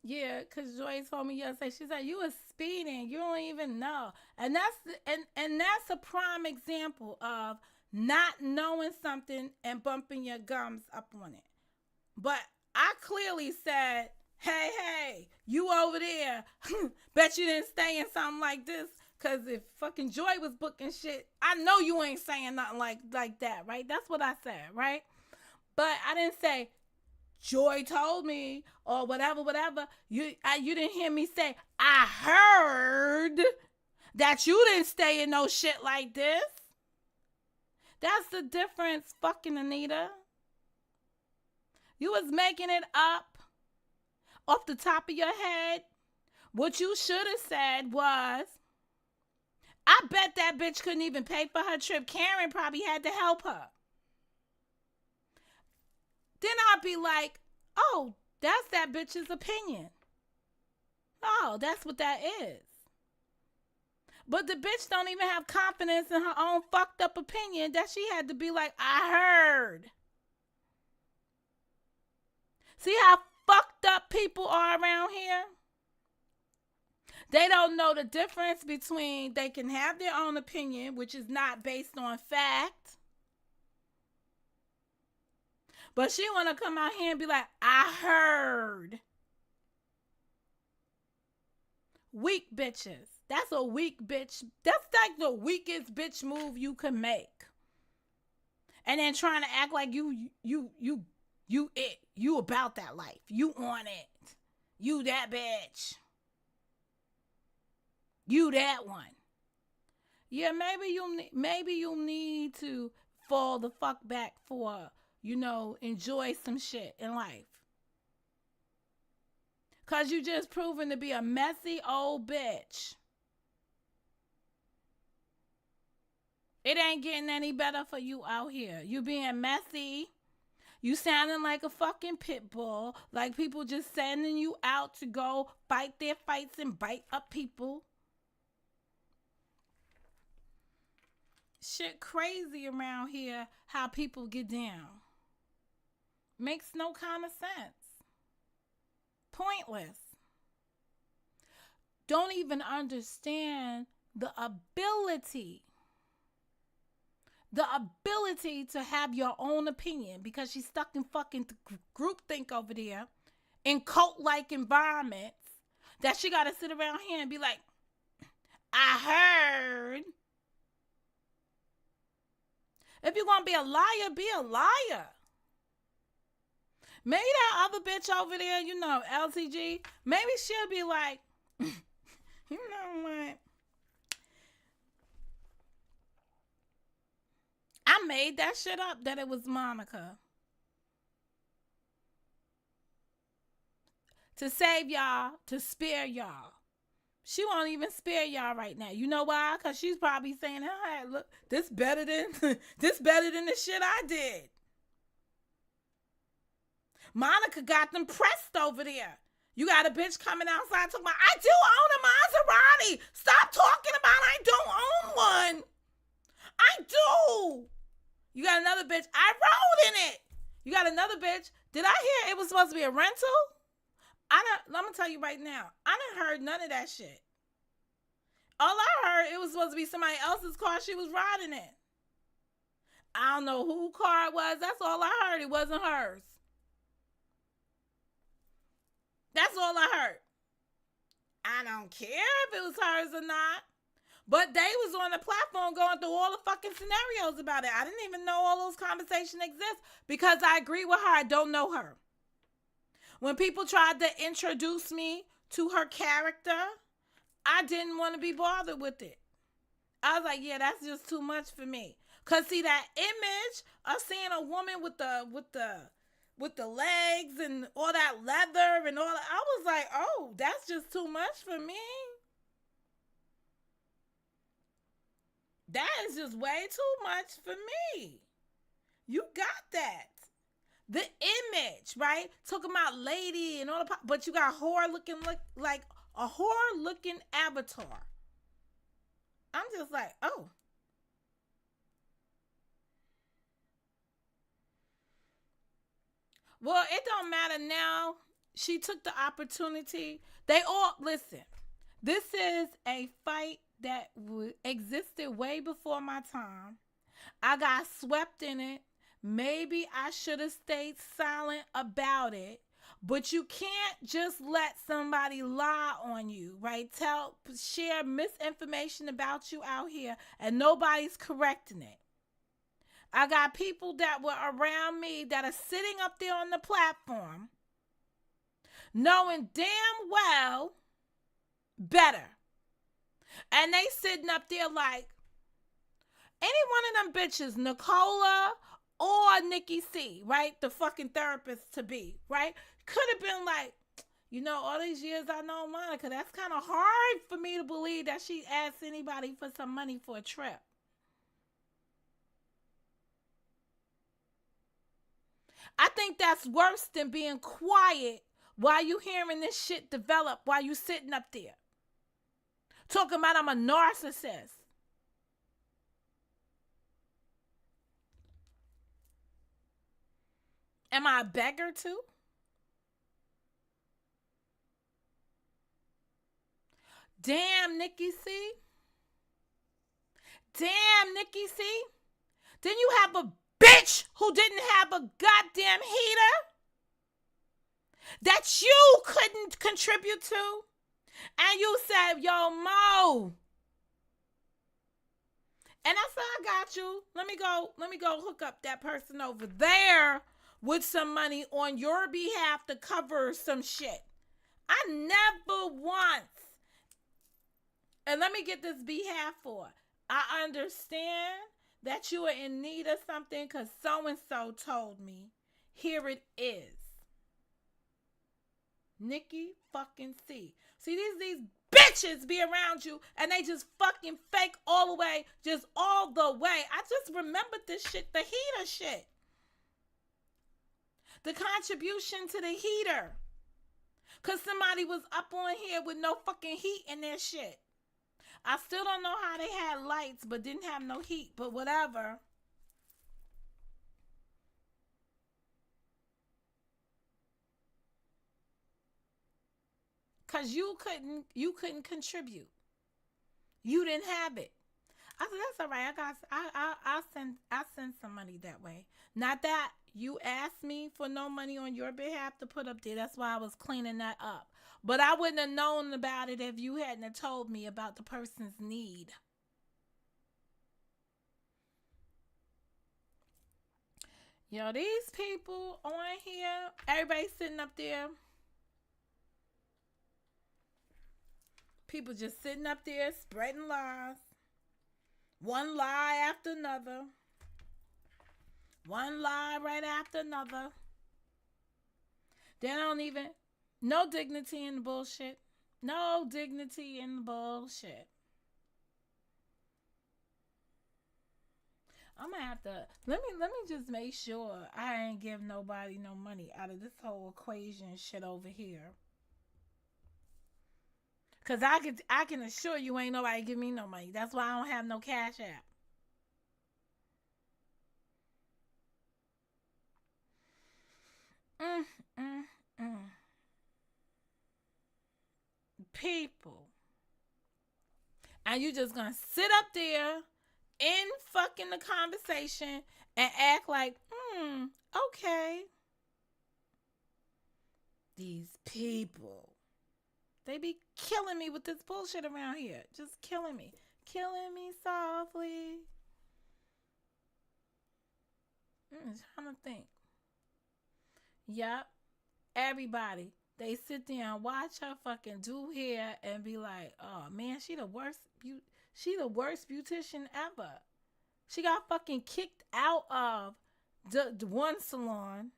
A: yeah, cause Joy told me yesterday, she said you was speeding, you don't even know, and that's a prime example of not knowing something and bumping your gums up on it. But I clearly said, hey, you over there, bet you didn't stay in something like this. Cause if fucking Joy was booking shit, I know you ain't saying nothing like that, right? That's what I said, right? But I didn't say Joy told me or whatever. You didn't hear me say I heard that you didn't stay in no shit like this. That's the difference, fucking Anita. You was making it up off the top of your head. What you should have said was, I bet that bitch couldn't even pay for her trip. Karen probably had to help her. Then I'd be like, "Oh, that's that bitch's opinion. Oh, that's what that is." But the bitch don't even have confidence in her own fucked up opinion that she had to be like, "I heard." See how fucked up people are around here? They don't know the difference between they can have their own opinion, which is not based on fact, but she want to come out here and be like, I heard. Weak bitches. That's a weak bitch. That's like the weakest bitch move you can make. And then trying to act like you about that life. You on it. You that bitch. You that one. Yeah, maybe you need to fall the fuck back for, enjoy some shit in life. Cause you just proven to be a messy old bitch. It ain't getting any better for you out here. You being messy. You sounding like a fucking pit bull. Like people just sending you out to go fight their fights and bite up people. Shit crazy around here how people get down. Makes no kind of sense. Pointless. Don't even understand the ability to have your own opinion because she's stuck in fucking groupthink over there in cult-like environments that she got to sit around here and be like, I heard. If you're going to be a liar, be a liar. Maybe that other bitch over there, LTG, maybe she'll be like, you know what? I made that shit up that it was Monica. To save y'all, to spare y'all. She won't even spare y'all right now. You know why? Because she's probably saying, hey, look, this better than the shit I did. Monica got them pressed over there. You got a bitch coming outside talking about, I do own a Maserati. Stop talking about I don't own one. I do. You got another bitch, I rode in it. You got another bitch, did I hear it was supposed to be a rental? I'm going to tell you right now, I done heard none of that shit. All I heard, it was supposed to be somebody else's car she was riding in. I don't know whose car it was. That's all I heard. It wasn't hers. That's all I heard. I don't care if it was hers or not. But they was on the platform going through all the fucking scenarios about it. I didn't even know all those conversations exist because I agree with her. I don't know her. When people tried to introduce me to her character, I didn't want to be bothered with it. I was like, yeah, that's just too much for me. Cause see that image of seeing a woman with the legs and all that leather and all that, I was like, oh, that's just too much for me. That is just way too much for me. You got that. The image, right? Talking about lady and all the, but you got whore looking like a whore looking avatar. I'm just like, oh. Well, it don't matter now. She took the opportunity. They all, listen, this is a fight that existed way before my time. I got swept in it. Maybe I should have stayed silent about it. But you can't just let somebody lie on you, right? Share misinformation about you out here and nobody's correcting it. I got people that were around me that are sitting up there on the platform knowing damn well better. And they sitting up there like, any one of them bitches, Nicola or Nikki C, right? The fucking therapist to be, right? Could have been like, all these years I know Monica, that's kind of hard for me to believe that she asked anybody for some money for a trip. I think that's worse than being quiet while you hearing this shit develop while you sitting up there. Talking about I'm a narcissist. Am I a beggar too? Damn, Nikki C. Damn, Nikki C. Then you have a bitch who didn't have a goddamn heater that you couldn't contribute to. And you said, yo, Mo. And I said, I got you. Let me go hook up that person over there with some money on your behalf to cover some shit. I never once. And let me get this behalf for. I understand that you are in need of something because so-and-so told me. Here it is. Nikki fucking C. See, these bitches be around you and they just fucking fake all the way, just all the way. I just remembered this shit, the heater shit. The contribution to the heater. Because somebody was up on here with no fucking heat in their shit. I still don't know how they had lights but didn't have no heat, but whatever. Cause you couldn't contribute. You didn't have it. I said that's all right. I'll send some money that way. Not that you asked me for no money on your behalf to put up there. That's why I was cleaning that up. But I wouldn't have known about it if you hadn't have told me about the person's need. Yo, these people on here, everybody sitting up there. People just sitting up there spreading lies. One lie after another. One lie right after another. They don't even... No dignity in the bullshit. No dignity in the bullshit. I'm gonna have to... Let me just make sure I ain't give nobody no money out of this whole equation shit over here. Because I can assure you ain't nobody give me no money. That's why I don't have no Cash App. People. And you just gonna sit up there in fucking the conversation and act like, okay. These people. They be killing me with this bullshit around here. Just killing me. Killing me softly. I'm trying to think. Yup. Everybody. They sit there and watch her fucking do hair and be like, oh man, she the worst beautician ever. She got fucking kicked out of the one salon.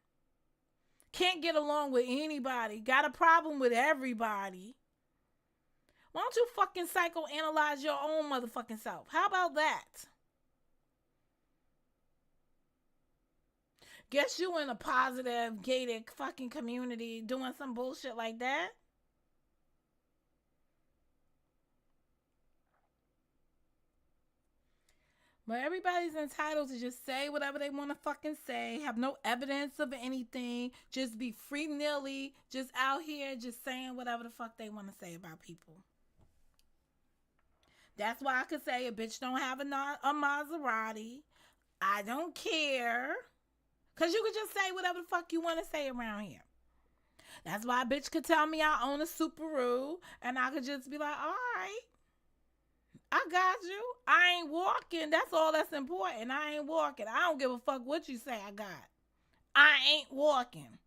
A: Can't get along with anybody. Got a problem with everybody. Why don't you fucking psychoanalyze your own motherfucking self? How about that? Guess you in a positive, gated fucking community doing some bullshit like that? But everybody's entitled to just say whatever they want to fucking say, have no evidence of anything, just be free-nilly, just out here just saying whatever the fuck they want to say about people. That's why I could say a bitch don't have a Maserati. I don't care. Because you could just say whatever the fuck you want to say around here. That's why a bitch could tell me I own a Subaru. And I could just be like, all right. I got you. I ain't walking. That's all that's important. I ain't walking. I don't give a fuck what you say I got. I ain't walking.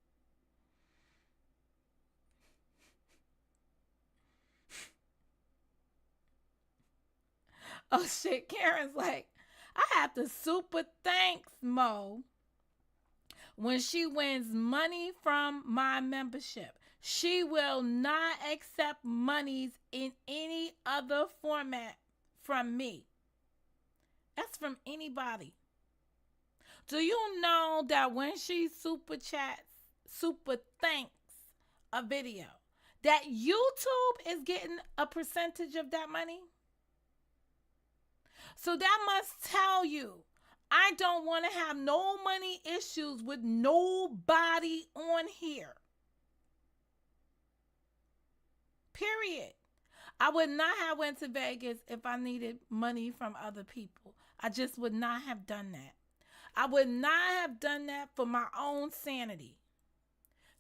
A: Oh shit, Karen's like, I have to super thanks Mo when she wins money from my membership. She will not accept monies in any other format from me. That's from anybody. Do you know that when she super chats, super thanks a video, that YouTube is getting a percentage of that money? So that must tell you I don't want to have no money issues with nobody on here. Period. I would not have went to Vegas if I needed money from other people. I just would not have done that. I would not have done that for my own sanity.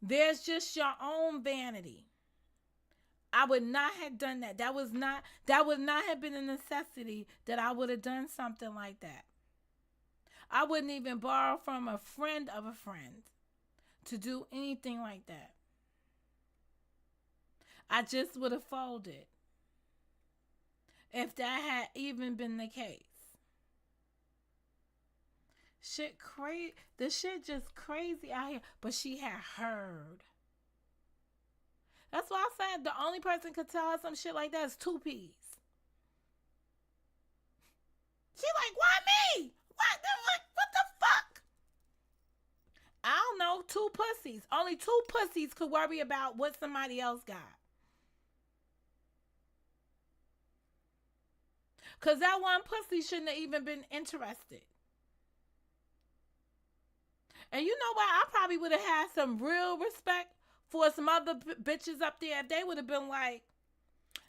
A: There's just your own vanity. I would not have done that. That would not have been a necessity that I would have done something like that. I wouldn't even borrow from a friend of a friend to do anything like that. I just would have folded if that had even been the case. Shit crazy. The shit just crazy out here. But she had heard. That's why I said the only person could tell her some shit like that is 2Ps. She like, why me? What the fuck? I don't know. Two pussies. Only two pussies could worry about what somebody else got. Because that one pussy shouldn't have even been interested. And you know what? I probably would have had some real respect for some other bitches up there if they would have been like,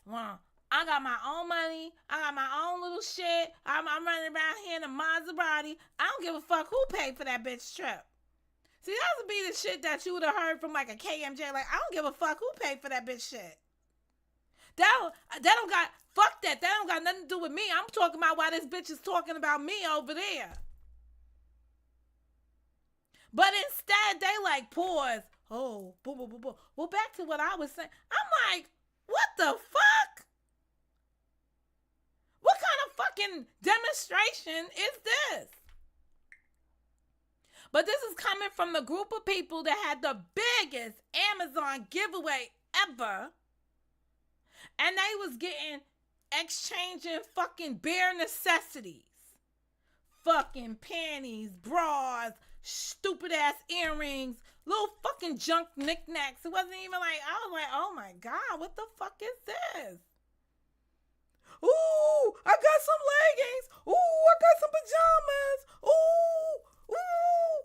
A: well, I got my own money. I got my own little shit. I'm running around here in a Maserati. I don't give a fuck who paid for that bitch trip. See, that would be the shit that you would have heard from like a KMJ. Like, I don't give a fuck who paid for that bitch shit. That don't got, fuck that. That don't got nothing to do with me. I'm talking about why this bitch is talking about me over there. But instead, they like pause. Oh, boo, boo, boo, boo. Well, back to what I was saying. I'm like, what the fuck? What kind of fucking demonstration is this? But this is coming from the group of people that had the biggest Amazon giveaway ever. And they was exchanging fucking bare necessities. Fucking panties, bras, stupid ass earrings, little fucking junk knickknacks. It wasn't even like, I was like, oh my God, what the fuck is this? Ooh, I got some leggings. Ooh, I got some pajamas. Ooh, ooh.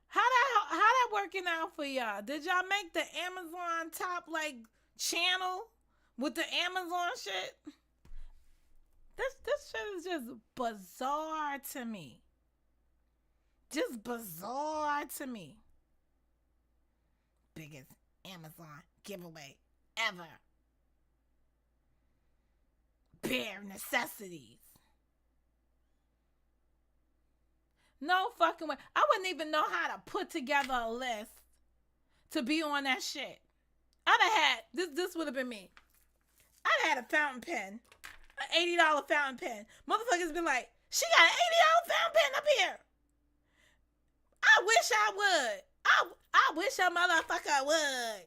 A: How that working out for y'all? Did y'all make the Amazon top like channel with the Amazon shit? This shit is just bizarre to me. Just bizarre to me. Biggest Amazon giveaway ever. Bare necessities. No fucking way. I wouldn't even know how to put together a list to be on that shit. I'd have had, this would have been me. I'd have had a fountain pen. An $80 fountain pen. Motherfuckers been like, she got an $80 fountain pen up here. I wish I would. I wish a motherfucker would.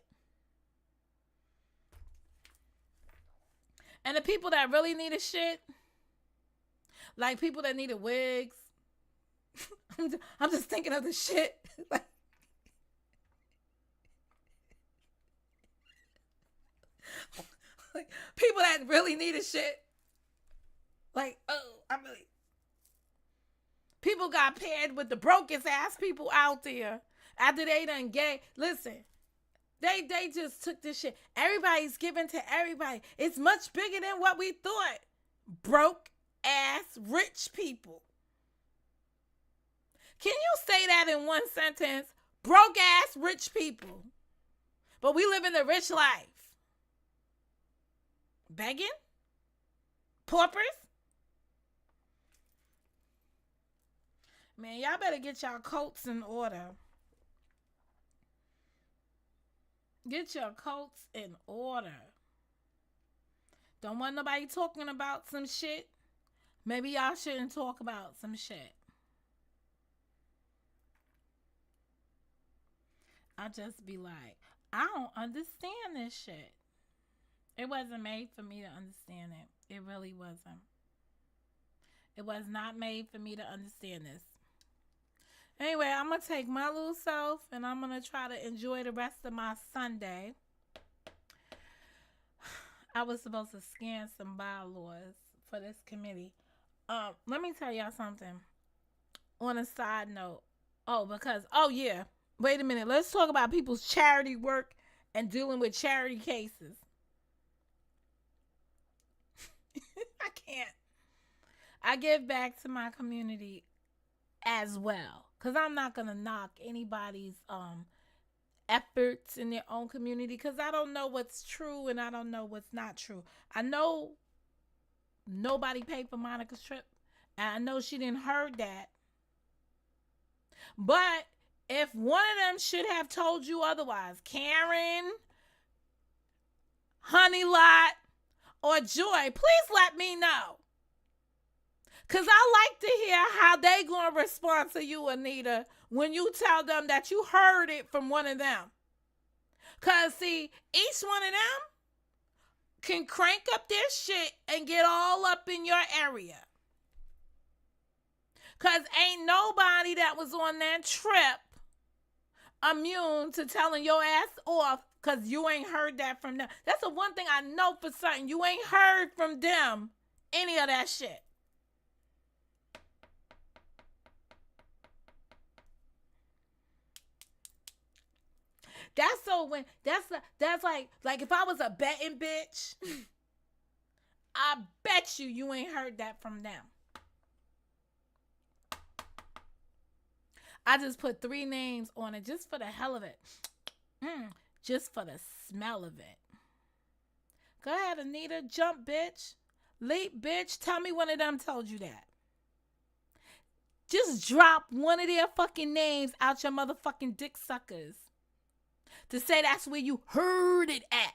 A: And the people that really needed shit, like people that needed wigs, I'm just thinking of the shit. Like, people that really needed shit. Like, oh, I really. People got paired with the brokest ass people out there after they done gay. Listen, they just took this shit. Everybody's giving to everybody. It's much bigger than what we thought. Broke ass rich people. Can you say that in one sentence? Broke ass rich people. But we live in the rich life. Begging? Paupers? Man, y'all better get y'all coats in order. Get your coats in order. Don't want nobody talking about some shit. Maybe y'all shouldn't talk about some shit. I just be like, I don't understand this shit. It wasn't made for me to understand it. It really wasn't. It was not made for me to understand this. Anyway, I'm going to take my little self and I'm going to try to enjoy the rest of my Sunday. I was supposed to scan some bylaws for this committee. Let me tell y'all something. On a side note. Oh, yeah. Wait a minute. Let's talk about people's charity work and dealing with charity cases. I can't. I give back to my community as well, cuz I'm not going to knock anybody's efforts in their own community, cuz I don't know what's true and I don't know what's not true. I know nobody paid for Monica's trip, and I know she didn't heard that. But if one of them should have told you otherwise, Karen, Honey Lott, or Joy, please let me know. Because I like to hear how they going to respond to you, Anita, when you tell them that you heard it from one of them. Because, see, each one of them can crank up their shit and get all up in your area. Because ain't nobody that was on that trip immune to telling your ass off because you ain't heard that from them. That's the one thing I know for certain. You ain't heard from them any of that shit. That's so when that's like if I was a betting bitch, I bet you ain't heard that from them. I just put 3 names on it just for the hell of it. Just for the smell of it. Go ahead, Anita. Jump, bitch. Leap, bitch. Tell me one of them told you that. Just drop one of their fucking names out your motherfucking dick suckers to say that's where you heard it at.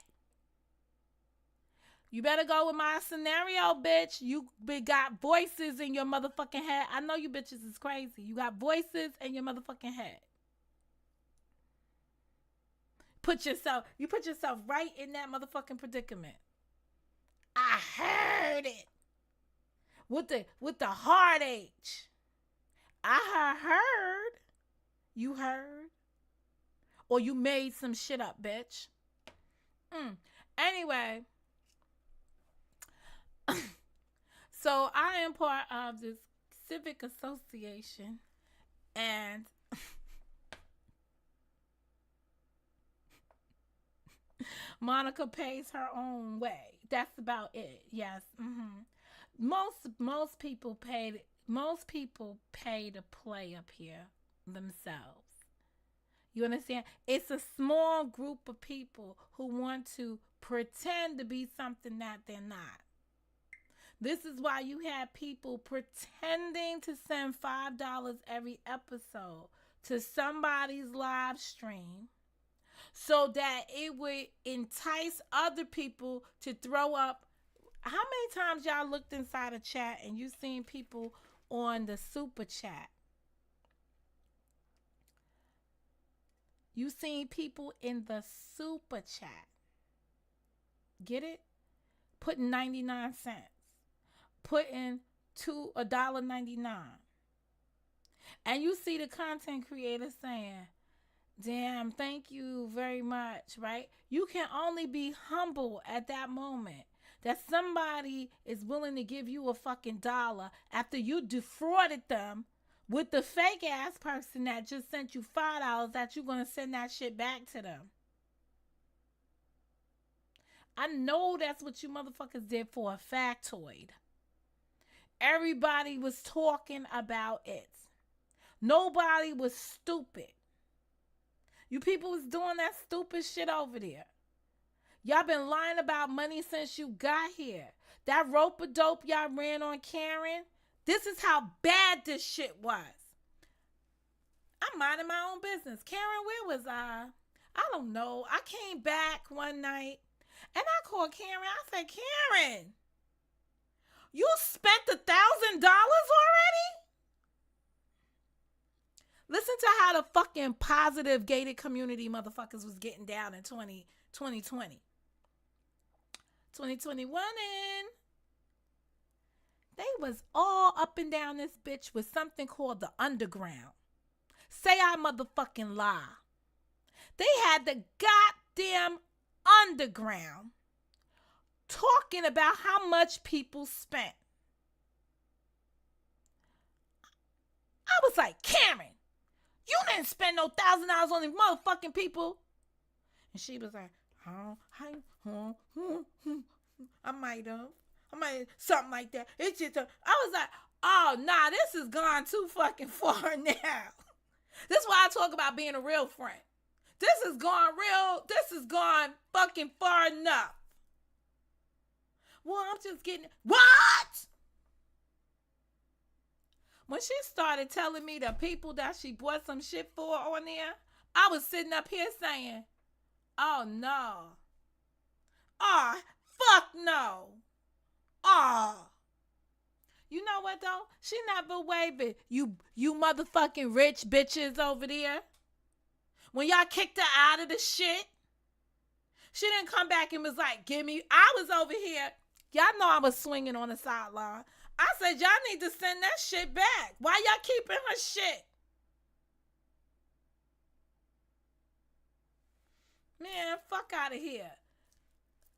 A: You better go with my scenario, bitch. You got voices in your motherfucking head. I know you bitches is crazy. You got voices in your motherfucking head. You put yourself right in that motherfucking predicament. I heard it. With the hard H. I heard. You heard. Or you made some shit up, bitch. Anyway. So I am part of this civic association, and Monica pays her own way. That's about it. Yes. Most people pay. Most people pay to play up here themselves. You understand? It's a small group of people who want to pretend to be something that they're not. This is why you have people pretending to send $5 every episode to somebody's live stream so that it would entice other people to throw up. How many times y'all looked inside a chat and you seen people on the super chat? You seen people in the super chat. Get it? Putting 99 cents. Putting $1.99. And you see the content creator saying, damn, thank you very much, right? You can only be humble at that moment that somebody is willing to give you a fucking dollar after you defrauded them with the fake ass person that just sent you $5 that you're going to send that shit back to them. I know that's what you motherfuckers did for a factoid. Everybody was talking about it. Nobody was stupid. You people was doing that stupid shit over there. Y'all been lying about money since you got here. That rope of dope y'all ran on Karen. This is how bad this shit was. I'm minding my own business. Karen, where was I? I don't know. I came back one night and I called Karen. I said, Karen, you spent $1,000 already? Listen to how the fucking positive gated community motherfuckers was getting down in 2020. 2021 in. They was all up and down this bitch with something called the underground. Say I motherfucking lie. They had the goddamn underground talking about how much people spent. I was like, Karen, You didn't spend no $1,000 on these motherfucking people. And she was like, oh, I might have. Something like that. It's just, I was like, oh, nah, this has gone too fucking far now. This is why I talk about being a real friend. This has gone fucking far enough. Well, I'm just getting, what? When she started telling me the people that she bought some shit for on there, I was sitting up here saying, oh no. Oh, fuck no. Oh. You know what though? She never wavered. You motherfucking rich bitches over there. When y'all kicked her out of the shit, she didn't come back and was like, give me. I was over here. Y'all know I was swinging on the sideline. I said, y'all need to send that shit back. Why y'all keeping her shit? Man, fuck out of here.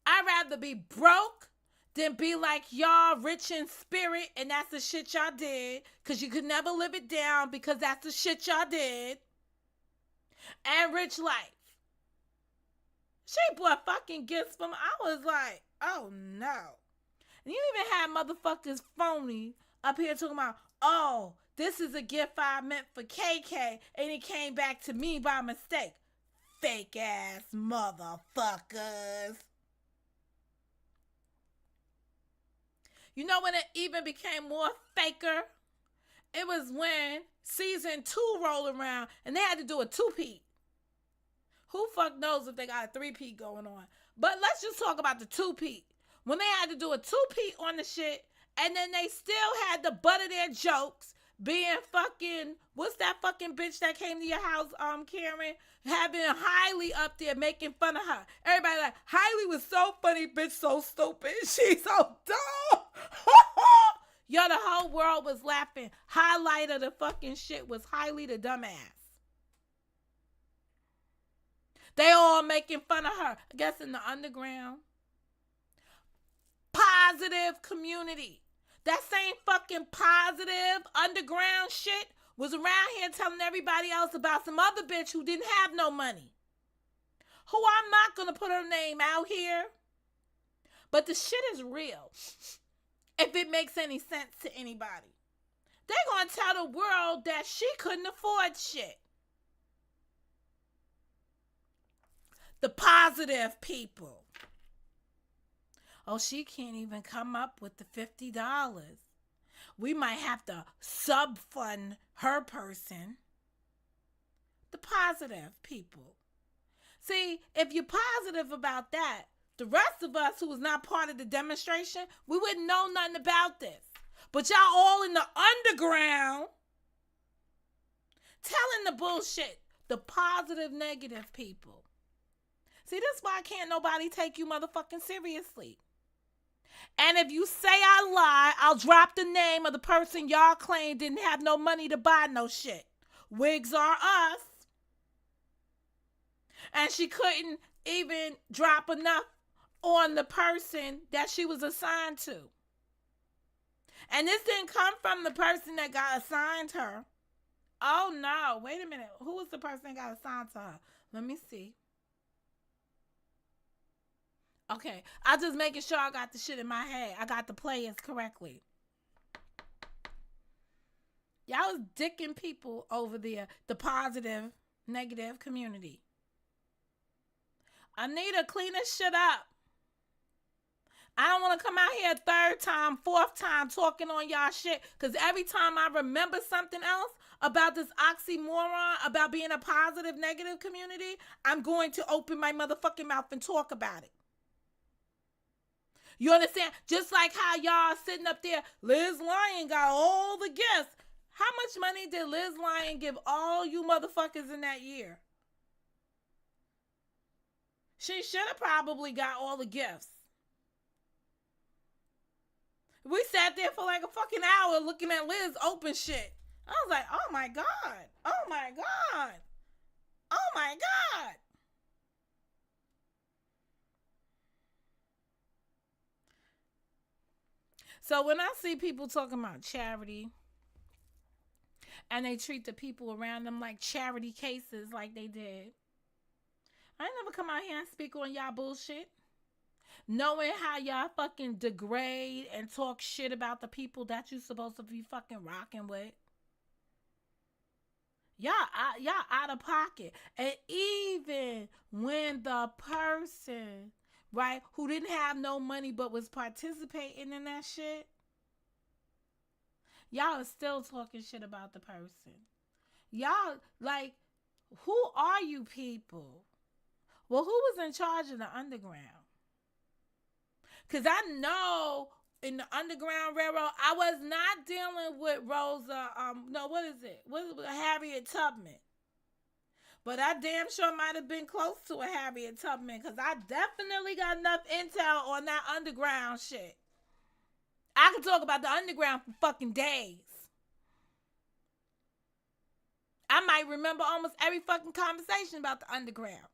A: I'd rather be broke than be like y'all rich in spirit, and that's the shit y'all did, because you could never live it down because that's the shit y'all did. And rich life. She bought fucking gifts from, I was like, oh no. And you even had motherfuckers phony up here talking about, oh, this is a gift I meant for KK, and it came back to me by mistake. Fake ass motherfuckers. You know when it even became more faker? It was when season 2 rolled around and they had to do a 2-peat. Who fuck knows if they got a 3-peat going on? But let's just talk about the 2-peat. When they had to do a 2-peat on the shit, and then they still had the butt of their jokes being fucking, what's that fucking bitch that came to your house, Karen? Having Hailey up there making fun of her. Everybody like, Hailey was so funny, bitch, so stupid. She's so dumb. Yo, the whole world was laughing. Highlight of the fucking shit was Hailey the dumbass. They all making fun of her. I guess in the underground. Positive community. That same fucking positive underground shit was around here telling everybody else about some other bitch who didn't have no money. Who I'm not going to put her name out here. But the shit is real. If it makes any sense to anybody. They're going to tell the world that she couldn't afford shit. The positive people. Oh, she can't even come up with the $50. We might have to sub-fund her person. The positive people. See, if you're positive about that, the rest of us who was not part of the demonstration, we wouldn't know nothing about this. But y'all all in the underground telling the bullshit. The positive, negative people. See, this is why can't nobody take you motherfucking seriously. And if you say I lie, I'll drop the name of the person y'all claim didn't have no money to buy no shit. Wigs are us. And she couldn't even drop enough on the person that she was assigned to. And this didn't come from the person that got assigned her. Oh no, wait a minute. Who was the person that got assigned to her? Let me see. Okay, I'm just making sure I got the shit in my head. I got the players correctly. Y'all was dicking people over there. The positive, negative community. Anita, clean this shit up. I don't want to come out here a third time, fourth time talking on y'all shit. Because every time I remember something else about this oxymoron, about being a positive, negative community, I'm going to open my motherfucking mouth and talk about it. You understand? Just like how y'all sitting up there, Liz Lyon got all the gifts. How much money did Liz Lyon give all you motherfuckers in that year? She should have probably got all the gifts. We sat there for like a fucking hour looking at Liz open shit. I was like, oh my God. Oh my God. Oh my God. So when I see people talking about charity, And they treat the people around them like charity cases like they did. I ain't never come out here and speak on y'all bullshit. Knowing how y'all fucking degrade and talk shit about the people that you supposed to be fucking rocking with. Y'all out of pocket. And even when the person, right, who didn't have no money but was participating in that shit, y'all are still talking shit about the person. Y'all, like, who are you people? Well, who was in charge of the underground? Because I know in the Underground Railroad, I was not dealing with Rosa, no, what is it? What is it? Harriet Tubman. But I damn sure might have been close to a Harriet Tubman because I definitely got enough intel on that underground shit. I could talk about the underground for fucking days. I might remember almost every fucking conversation about the underground.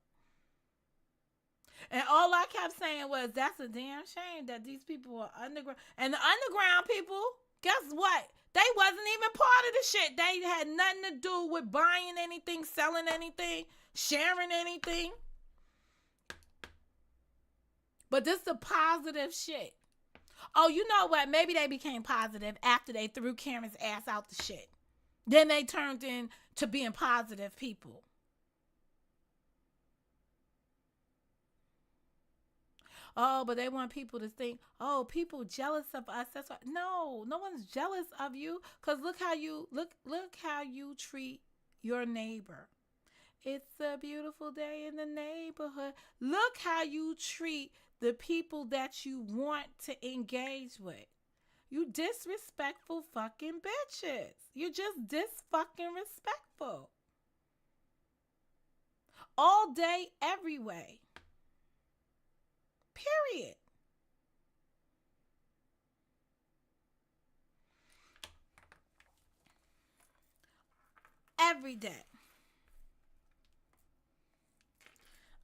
A: And all I kept saying was, that's a damn shame that these people are underground. And the underground people, guess what? They wasn't even part of the shit. They had nothing to do with buying anything, selling anything, sharing anything. But this is the positive shit. Oh, you know what? Maybe they became positive after they threw Karen's ass out the shit. Then they turned into being positive people. Oh, but they want people to think, oh, people jealous of us. That's why. No one's jealous of you. Cause look how you treat your neighbor. It's a beautiful day in the neighborhood. Look how you treat the people that you want to engage with. You disrespectful fucking bitches. You just fucking respectful. All day, every way. Period. Every day.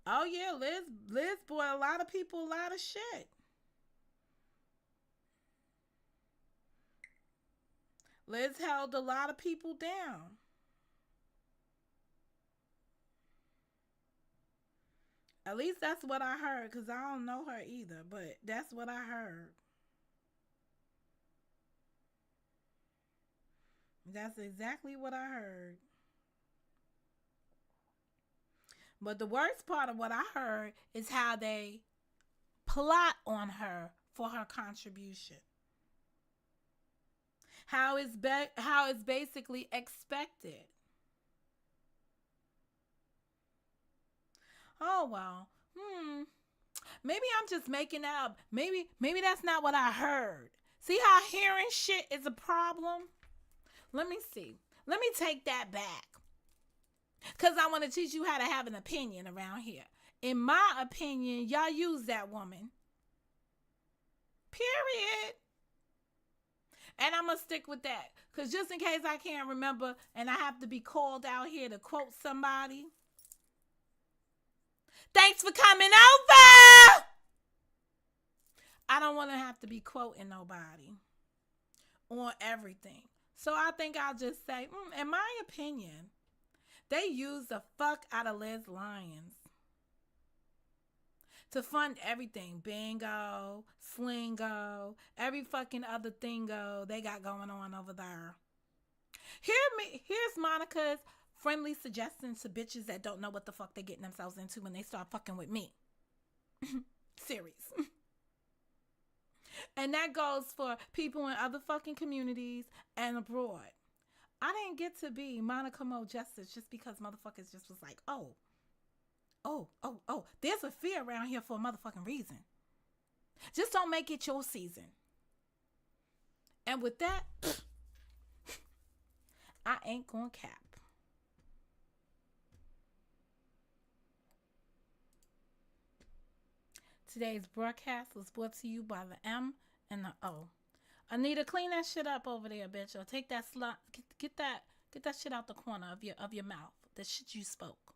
A: Oh yeah, Liz bought a lot of people a lot of shit. Liz held a lot of people down. At least that's what I heard, because I don't know her either, but that's what I heard. That's exactly what I heard. But the worst part of what I heard is how they plot on her for her contribution. How it's basically expected. Oh well. Maybe I'm just making up. Maybe that's not what I heard. See how hearing shit is a problem? Let me see. Let me take that back. Cause I want to teach you how to have an opinion around here. In my opinion, y'all use that woman. Period. And I'm going to stick with that. Because just in case I can't remember and I have to be called out here to quote somebody. Thanks for coming over. I don't want to have to be quoting nobody on everything. So I think I'll just say, in my opinion, they use the fuck out of Liz Lyons to fund everything. Bingo, slingo, every fucking other thingo they got going on over there. Here's Monica's friendly suggestions to bitches that don't know what the fuck they're getting themselves into when they start fucking with me. Serious. And that goes for people in other fucking communities and abroad. I didn't get to be Monica Mo Justice just because motherfuckers just was like, oh, there's a fear around here for a motherfucking reason. Just don't make it your season. And with that, I ain't gonna cap. Today's broadcast was brought to you by the M and the O. Anita, clean that shit up over there, bitch. Or take that get that shit out the corner of your mouth. The shit you spoke.